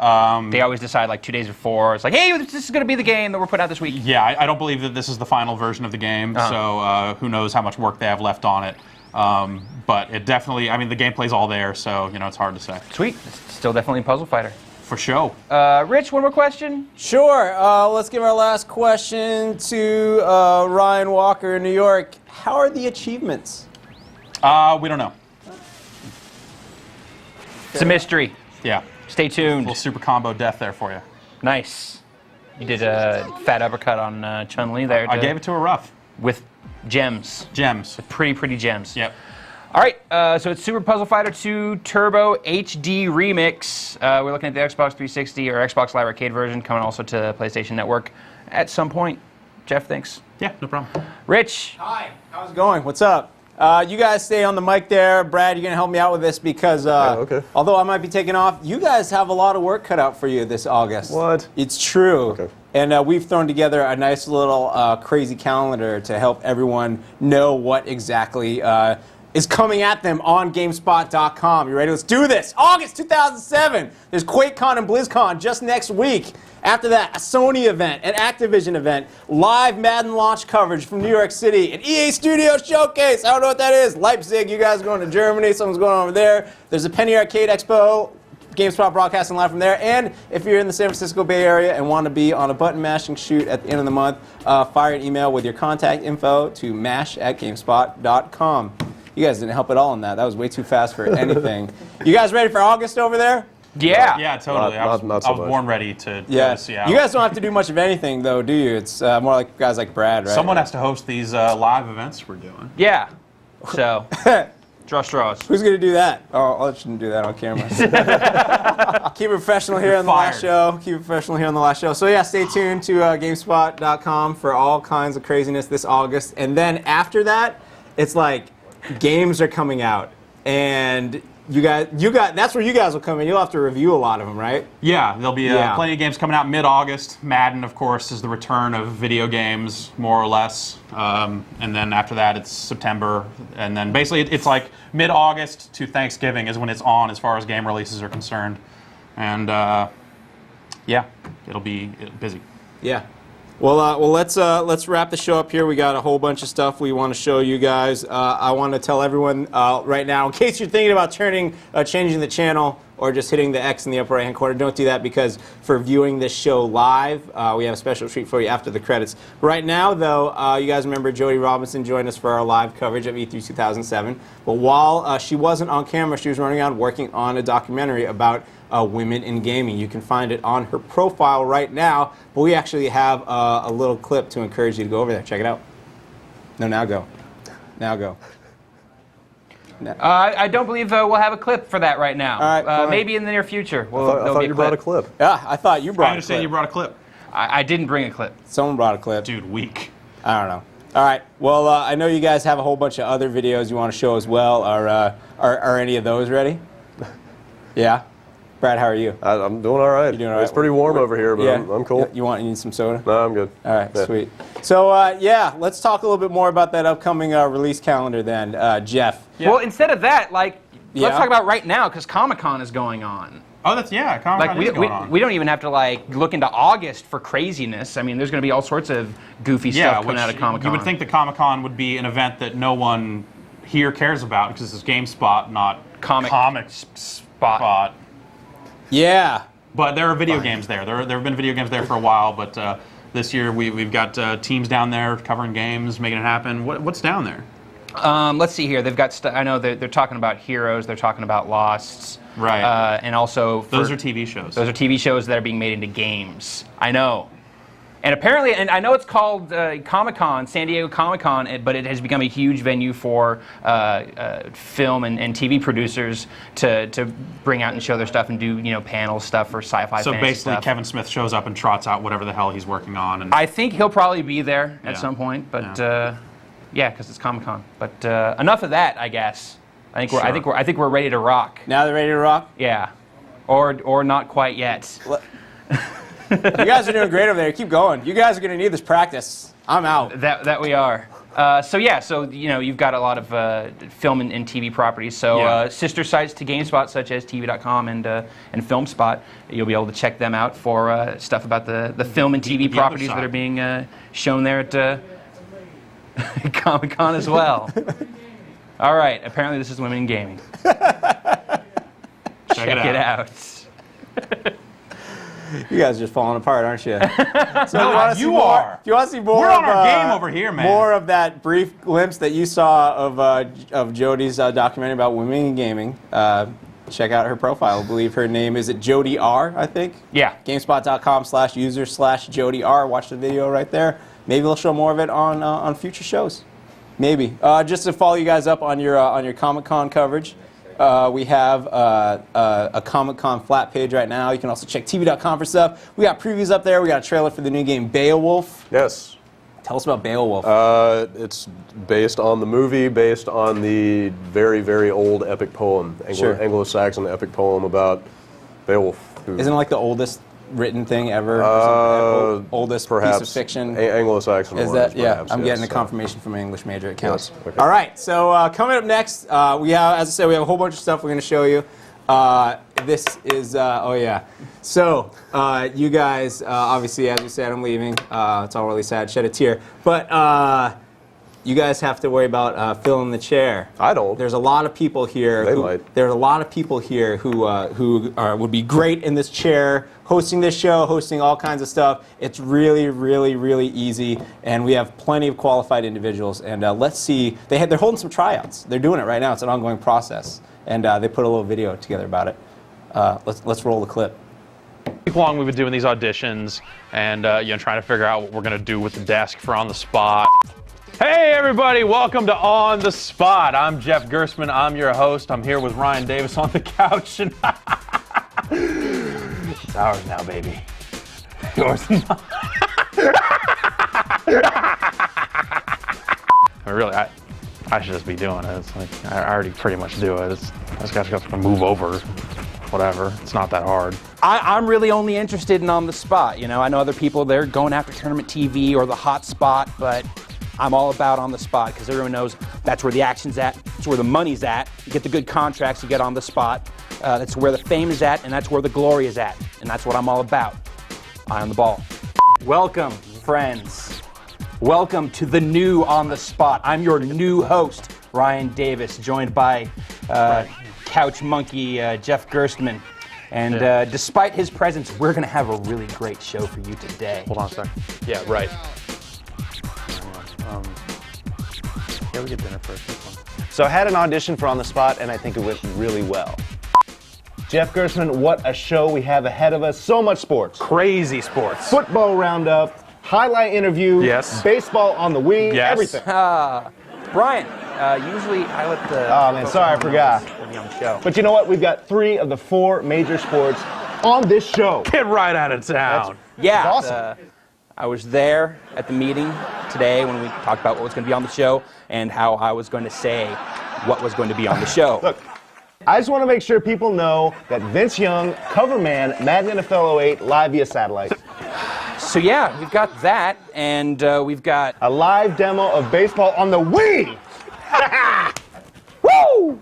They always decide like 2 days before. It's like, hey, this is going to be the game that we're putting out this week. Yeah, I don't believe that this is the final version of the game. So who knows how much work they have left on it. But it definitely, I mean, the gameplay's all there, so it's hard to say. Sweet. It's still definitely a puzzle fighter. For sure. Rich, one more question? Sure. Let's give our last question to Ryan Walker in New York. How are the achievements? We don't know. It's a mystery. Yeah. Stay tuned. A little super combo death there for you. Nice. You did a fat uppercut on Chun-Li there. I gave it to her rough. With gems. Gems. With pretty gems. Yep. All right, so it's Super Puzzle Fighter 2 Turbo HD Remix. We're looking at the Xbox 360 or Xbox Live Arcade version, coming also to PlayStation Network at some point. Jeff, thanks. Yeah, no problem. Rich. Hi, how's it going? What's up? You guys stay on the mic there. Brad, you're going to help me out with this because okay. although I might be taking off, you guys have a lot of work cut out for you this August. What? It's true. Okay. And we've thrown together a nice little crazy calendar to help everyone know what exactly is coming at them on GameSpot.com. You ready? Let's do this. August 2007. There's QuakeCon and BlizzCon just next week. After that, a Sony event, an Activision event, live Madden launch coverage from New York City, an EA Studio Showcase. I don't know what that is. Leipzig, you guys are going to Germany. Something's going on over there. There's a Penny Arcade Expo. GameSpot broadcasting live from there. And if you're in the San Francisco Bay Area and want to be on a button mashing shoot at the end of the month, fire an email with your contact info to mash@gamespot.com. You guys didn't help at all on that. That was way too fast for anything. You guys ready for August over there? Yeah. Yeah, totally. Not so I was much. born ready to Yeah. go to Seattle. You guys don't have to do much of anything, though, do you? It's more like guys like Brad, right? Someone has to host these live events we're doing. Yeah. So, draw straws. Who's going to do that? Oh, I shouldn't do that on camera. Keep it professional here on the last show. Keep it professional here on the last show. So, yeah, stay tuned to GameSpot.com for all kinds of craziness this August. And then after that, it's like games are coming out. And you guys, that's where you guys will come in. You'll have to review a lot of them, right? Yeah, there'll be plenty of games coming out mid-August. Madden, of course, is the return of video games, more or less. And then after that, it's September. And then basically, it's like mid-August to Thanksgiving is when it's on as far as game releases are concerned. And yeah, it'll be busy. Yeah. Well, let's wrap the show up here. We got a whole bunch of stuff we want to show you guys. I want to tell everyone right now, in case you're thinking about changing the channel or just hitting the X in the upper right-hand corner, don't do that because for viewing this show live, we have a special treat for you after the credits. Right now, though, you guys remember Jody Robinson joined us for our live coverage of E3 2007. But while she wasn't on camera, she was running around working on a documentary about women in gaming. You can find it on her profile right now, but we actually have a little clip to encourage you to go over there. Check it out. No, now go. Now go. I don't believe we'll have a clip for that right now. All right, maybe in the near future. I thought you brought a clip. Yeah, I thought you brought I understand you brought a clip. I didn't bring a clip. Someone brought a clip. Dude, weak. I don't know. All right. Well, I know you guys have a whole bunch of other videos you want to show as well. Are any of those ready? Yeah? Brad, how are you? I'm doing all right. You doing all right? It's pretty warm over here, but Yeah. I'm cool. You need some soda? No, I'm good. All right, Yeah. sweet. So, yeah, let's talk a little bit more about that upcoming release calendar then, Jeff. Yeah. Well, instead of that, let's Yeah. talk about right now because Comic-Con is going on. Oh, Comic-Con is going on. We don't even have to look into August for craziness. I mean, there's going to be all sorts of goofy stuff coming out of Comic-Con. You would think that Comic-Con would be an event that no one here cares about because it's GameSpot, not Comic Spot. Yeah. But there are video games there. There have been video games there for a while, but this year we've got teams down there covering games, making it happen. What's down there? Let's see here. They've got. I know they're talking about Heroes. They're talking about Losts. Right. And also those are TV shows. Those are TV shows that are being made into games. I know. And apparently, and I know it's called Comic-Con, San Diego Comic-Con, but it has become a huge venue for film and TV producers to bring out and show their stuff and do panel stuff for sci-fi. So basically, stuff. Kevin Smith shows up and trots out whatever the hell he's working on. And I think he'll probably be there at some point, but yeah, because it's Comic-Con. But enough of that, I guess. I think we're ready to rock. Now they're ready to rock? Yeah, or not quite yet. You guys are doing great over there. Keep going. You guys are going to need this practice. I'm out. That we are. So you've got a lot of film and TV properties. So sister sites to GameSpot, such as TV.com and FilmSpot, you'll be able to check them out for stuff about the film and TV properties that are being shown there at Comic-Con as well. All right. Apparently, this is women in gaming. Check it out. You guys are just falling apart, aren't you? So No, you are. If you want to see more We're of, on our game over here, man. More of that brief glimpse that you saw of Jody's documentary about women in gaming, check out her profile. I believe her name is Jody R, I think? Yeah. GameSpot.com/user/Jody R. Watch the video right there. Maybe we'll show more of it on future shows. Maybe. Just to follow you guys up on your Comic-Con coverage. We have a Comic-Con flat page right now. You can also check TV.com for stuff. We got previews up there. We got a trailer for the new game Beowulf. Yes. Tell us about Beowulf. It's based on the movie, based on the very, very old epic poem, Anglo-Saxon epic poem about Beowulf. Isn't it like the oldest written thing ever? Oldest perhaps piece of fiction? Anglo-Saxon. Is that? Yeah, perhaps, I'm yes, getting a confirmation from my English major. It counts. Yes, okay. All right, so coming up next, we have, as I said, we have a whole bunch of stuff we're going to show you. This is, oh yeah. So, you guys, obviously, as we said, I'm leaving. It's all really sad, shed a tear. But you guys have to worry about filling the chair. I don't. There's a lot of people here. There's a lot of people here who would be great in this chair, hosting this show, hosting all kinds of stuff. It's really, really, really easy, and we have plenty of qualified individuals. And let's see. They're holding some tryouts. They're doing it right now. It's an ongoing process, and they put a little video together about it. Let's roll the clip. Long we've been doing these auditions and trying to figure out what we're gonna do with the desk for On the Spot. Hey everybody, welcome to On the Spot. I'm Jeff Gerstmann, I'm your host. I'm here with Ryan Davis on the couch, and it's ours now, baby. Yours and mine. Really, I should just be doing it. It's like I already pretty much do it. I just got to move over. Whatever, it's not that hard. I'm really only interested in On the Spot. You know, I know other people, they're going after tournament TV or the hot spot, but I'm all about On the Spot because everyone knows that's where the action's at, that's where the money's at. You get the good contracts, you get On the Spot. That's where the fame is at, and that's where the glory is at. And that's what I'm all about. Eye on the ball. Welcome, friends. Welcome to the new On the Spot. I'm your new host, Ryan Davis, joined by couch monkey Jeff Gerstmann. And despite his presence, we're going to have a really great show for you today. Hold on a second. Yeah, right. Yeah, we get dinner first. So I had an audition for On the Spot, and I think it went really well. Jeff Gerstmann, what a show we have ahead of us. So much sports. Crazy sports. Football roundup, highlight interview, yes. Baseball on the Wii, yes. Everything. Brian, usually I let the... Oh man, sorry, I forgot. On the show. But you know what? We've got 3 of the 4 major sports on this show. Get right out of town. Yeah. That's awesome. I was there at the meeting today when we talked about what was going to be on the show and how I was going to say what was going to be on the show. Look, I just want to make sure people know that Vince Young, cover man, Madden NFL 08, live via satellite. So yeah, we've got that, and we've got a live demo of baseball on the Wii. Woo!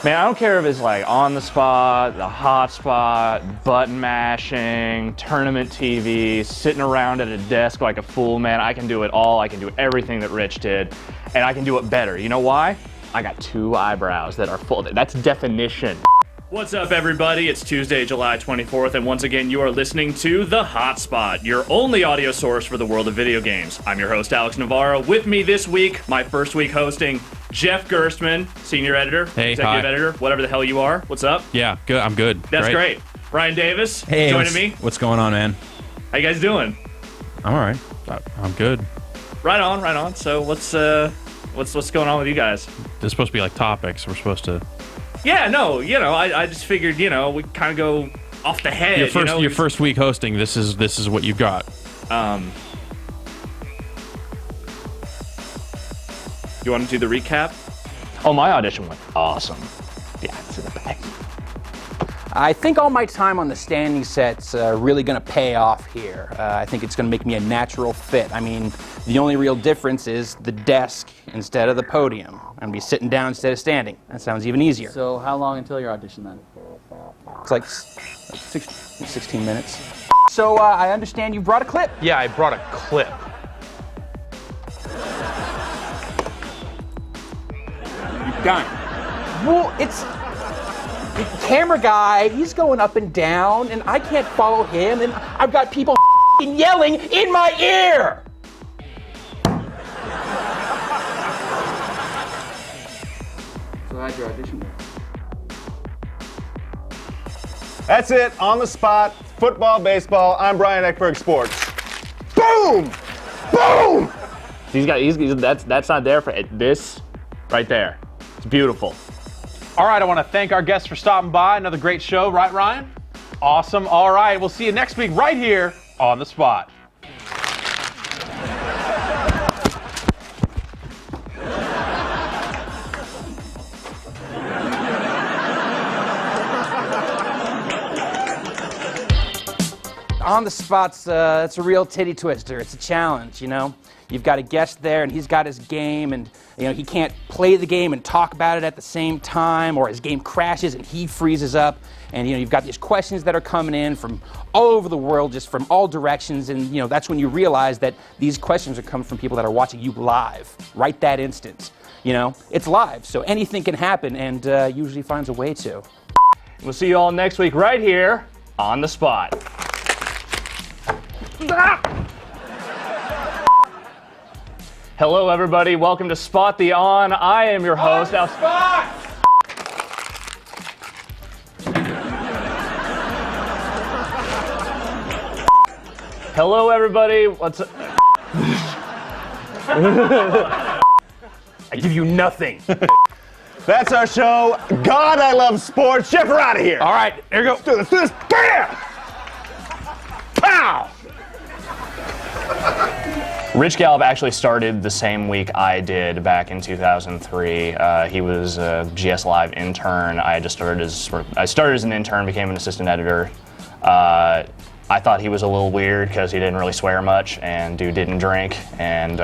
Man, I don't care if it's like On the Spot, the hot spot, button mashing, tournament TV, sitting around at a desk like a fool, man. I can do it all. I can do everything that Rich did, and I can do it better. You know why? I got 2 eyebrows that are full. That's definition. What's up, everybody? It's Tuesday, July 24th, and once again, you are listening to The Hot Spot, your only audio source for the world of video games. I'm your host, Alex Navarro. With me this week, my first week hosting, Jeff Gerstmann, senior editor, executive editor, whatever the hell you are. What's up? Yeah, good. I'm good. That's great. Ryan Davis, joining me. What's going on, man? How you guys doing? I'm all right. I'm good. Right on, right on. So what's going on with you guys? This is supposed to be like topics. We're supposed to. Yeah, no, I just figured, we kind of go off the head. Your first week hosting. This is what you've got. You want to do the recap? Oh, my audition went awesome. Yeah, it's in the bag. I think all my time on the standing set's really going to pay off here. I think it's going to make me a natural fit. I mean, the only real difference is the desk instead of the podium. I'm going to be sitting down instead of standing. That sounds even easier. So how long until your audition then? It's like 16 minutes. So I understand you brought a clip. Yeah, I brought a clip. Done. Well, it's the camera guy. He's going up and down, and I can't follow him, and I've got people yelling in my ear. So how'd your audition go? That's it, on the spot, football, baseball. I'm Brian Eckberg Sports. Boom! Boom! That's not there for it. This right there. It's beautiful. All right, I want to thank our guests for stopping by. Another great show, right, Ryan? Awesome. All right, we'll see you next week right here on the spot. On the spot's it's a real titty twister. It's a challenge, you know. You've got a guest there, and he's got his game, and you know he can't play the game and talk about it at the same time, or his game crashes and he freezes up. And you know you've got these questions that are coming in from all over the world, just from all directions, and you know that's when you realize that these questions are coming from people that are watching you live, right that instant. You know, it's live, so anything can happen, and usually finds a way to. We'll see you all next week right here on the spot. Hello, everybody. Welcome to Spot the On. I am your host. Hello, everybody. I give you nothing. That's our show. God, I love sports. Jeff, we're out of here. All right, here we go. Let's do this. Bam! Pow! Rich Gallup actually started the same week I did back in 2003. He was a GS Live intern. I started as an intern, became an assistant editor. I thought he was a little weird because he didn't really swear much and dude didn't drink. And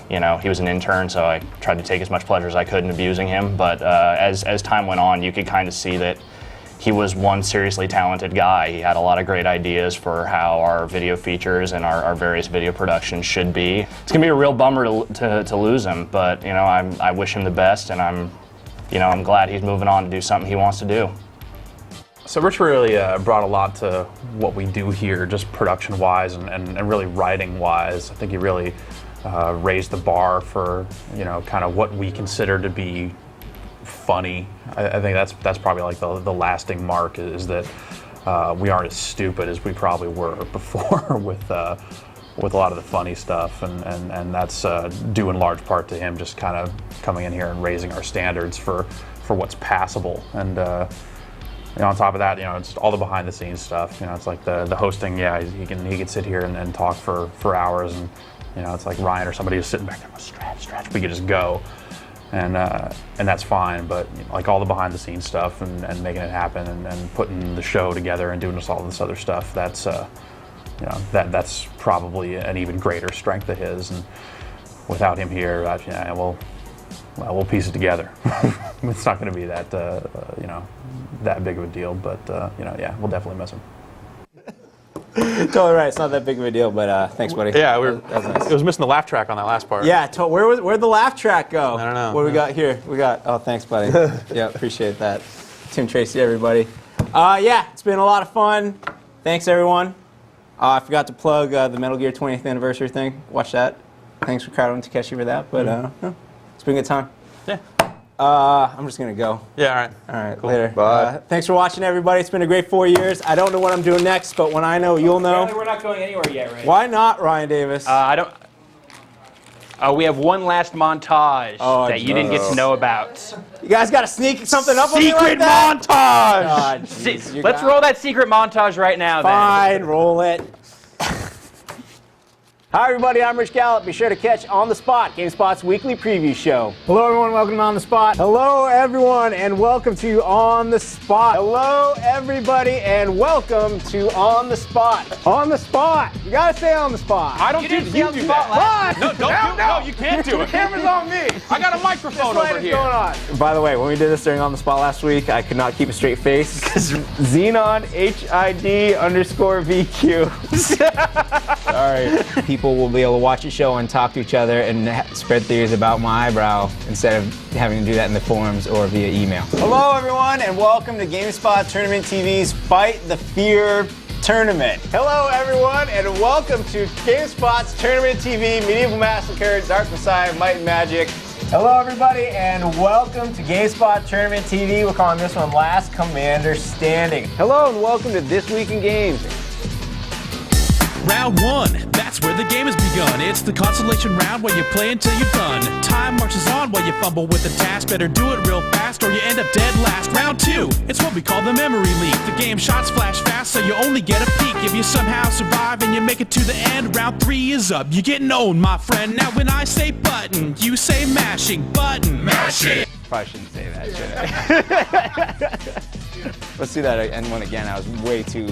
you know, he was an intern, so I tried to take as much pleasure as I could in abusing him. But as time went on, you could kind of see that he was one seriously talented guy. He had a lot of great ideas for how our video features and our various video productions should be. It's gonna be a real bummer to lose him, but you know, I wish him the best, and I'm glad he's moving on to do something he wants to do. So Rich really brought a lot to what we do here, just production-wise and really writing-wise. I think he really raised the bar for, you know, kind of what we consider to be funny. I think that's probably like the lasting mark is that we aren't as stupid as we probably were before with a lot of the funny stuff, and that's due in large part to him just kind of coming in here and raising our standards for what's passable. And you know, on top of that, you know, it's all the behind the scenes stuff. You know, it's like the hosting. Yeah, he can sit here and talk for hours, and you know, it's like Ryan or somebody who's sitting back there, stretch. We could just go. And that's fine, but you know, like all the behind the scenes stuff and making it happen and putting the show together and doing all this other stuff, that's you know, that's probably an even greater strength of his. And without him here, yeah, we'll piece it together. It's not going to be that you know, that big of a deal, but you know, yeah, we'll definitely miss him. Totally right. It's not that big of a deal, but thanks, buddy. Yeah, nice. It was missing the laugh track on that last part. Yeah, where'd the laugh track go? I don't know. What do we got here? Oh, thanks, buddy. Yeah, appreciate that. Tim Tracy, everybody. Yeah, it's been a lot of fun. Thanks, everyone. I forgot to plug the Metal Gear 20th anniversary thing. Watch that. Thanks for Crowder and Takeshi for that, but no, it's been a good time. Yeah. I'm just gonna go. Yeah, all right. Cool. Later. Bye. Thanks for watching, everybody. It's been a great 4 years. I don't know what I'm doing next, but when I know, you'll know. Apparently we're not going anywhere yet, right? Why not, Ryan Davis? I don't. We have one last montage that you didn't get to know about. You guys got to sneak something up on me like Secret that? montage! Let's roll that secret montage right now, Fine, roll it. Hi, everybody. I'm Rich Gallup. Be sure to catch On the Spot, GameSpot's weekly preview show. Hello, everyone. Welcome to On the Spot. Hello, everyone, and welcome to On the Spot. Hello, everybody, and welcome to On the Spot. On the Spot. You got to stay on the spot. I don't think you do that. No, you can't do it. The camera's on me. I got a microphone over here. Going on. By the way, when we did this during On the Spot last week, I could not keep a straight face because Xenon HID_VQ. Sorry. People people will be able to watch the show and talk to each other and spread theories about my eyebrow instead of having to do that in the forums or via email. Hello everyone and welcome to GameSpot Tournament TV's Fight the Fear Tournament. Hello everyone and welcome to GameSpot's Tournament TV Medieval Massacre, Dark Messiah, Might and Magic. Hello everybody and welcome to GameSpot Tournament TV. We're calling this one Last Commander Standing. Hello and welcome to This Week in Games. Round one, that's where the game has begun. It's the consolation round where you play until you're done. Time marches on while you fumble with the task. Better do it real fast or you end up dead last. Round two, it's what we call the memory leak. The game shots flash fast so you only get a peek. If you somehow survive and you make it to the end, round three is up. You're getting owned, my friend. Now when I say button, you say mashing. Button, mashing. Probably shouldn't say that, should I? Let's do that and one again. I was way too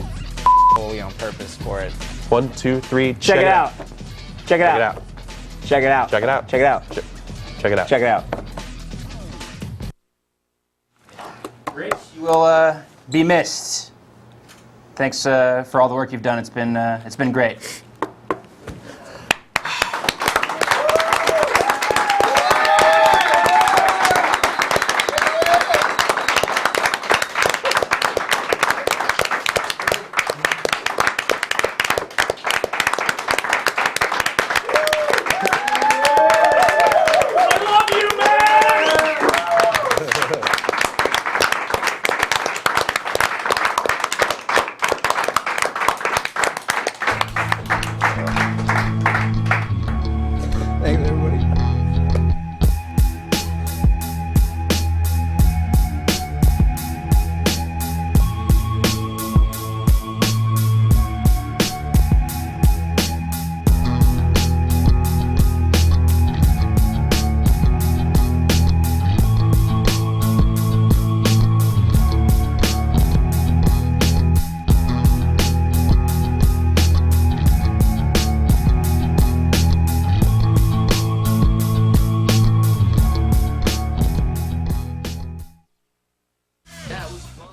fully on purpose for it. 1, 2, 3. Check it out. Check it out. Check it out. Check it out. Check it out. Check it out. Check it out. Rich, you will be missed. Thanks for all the work you've done. It's been great. Thanks, everybody. That was fun.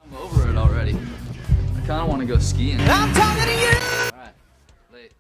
I'm over it already. I kind of want to go skiing. I'm talking to you. All right, late.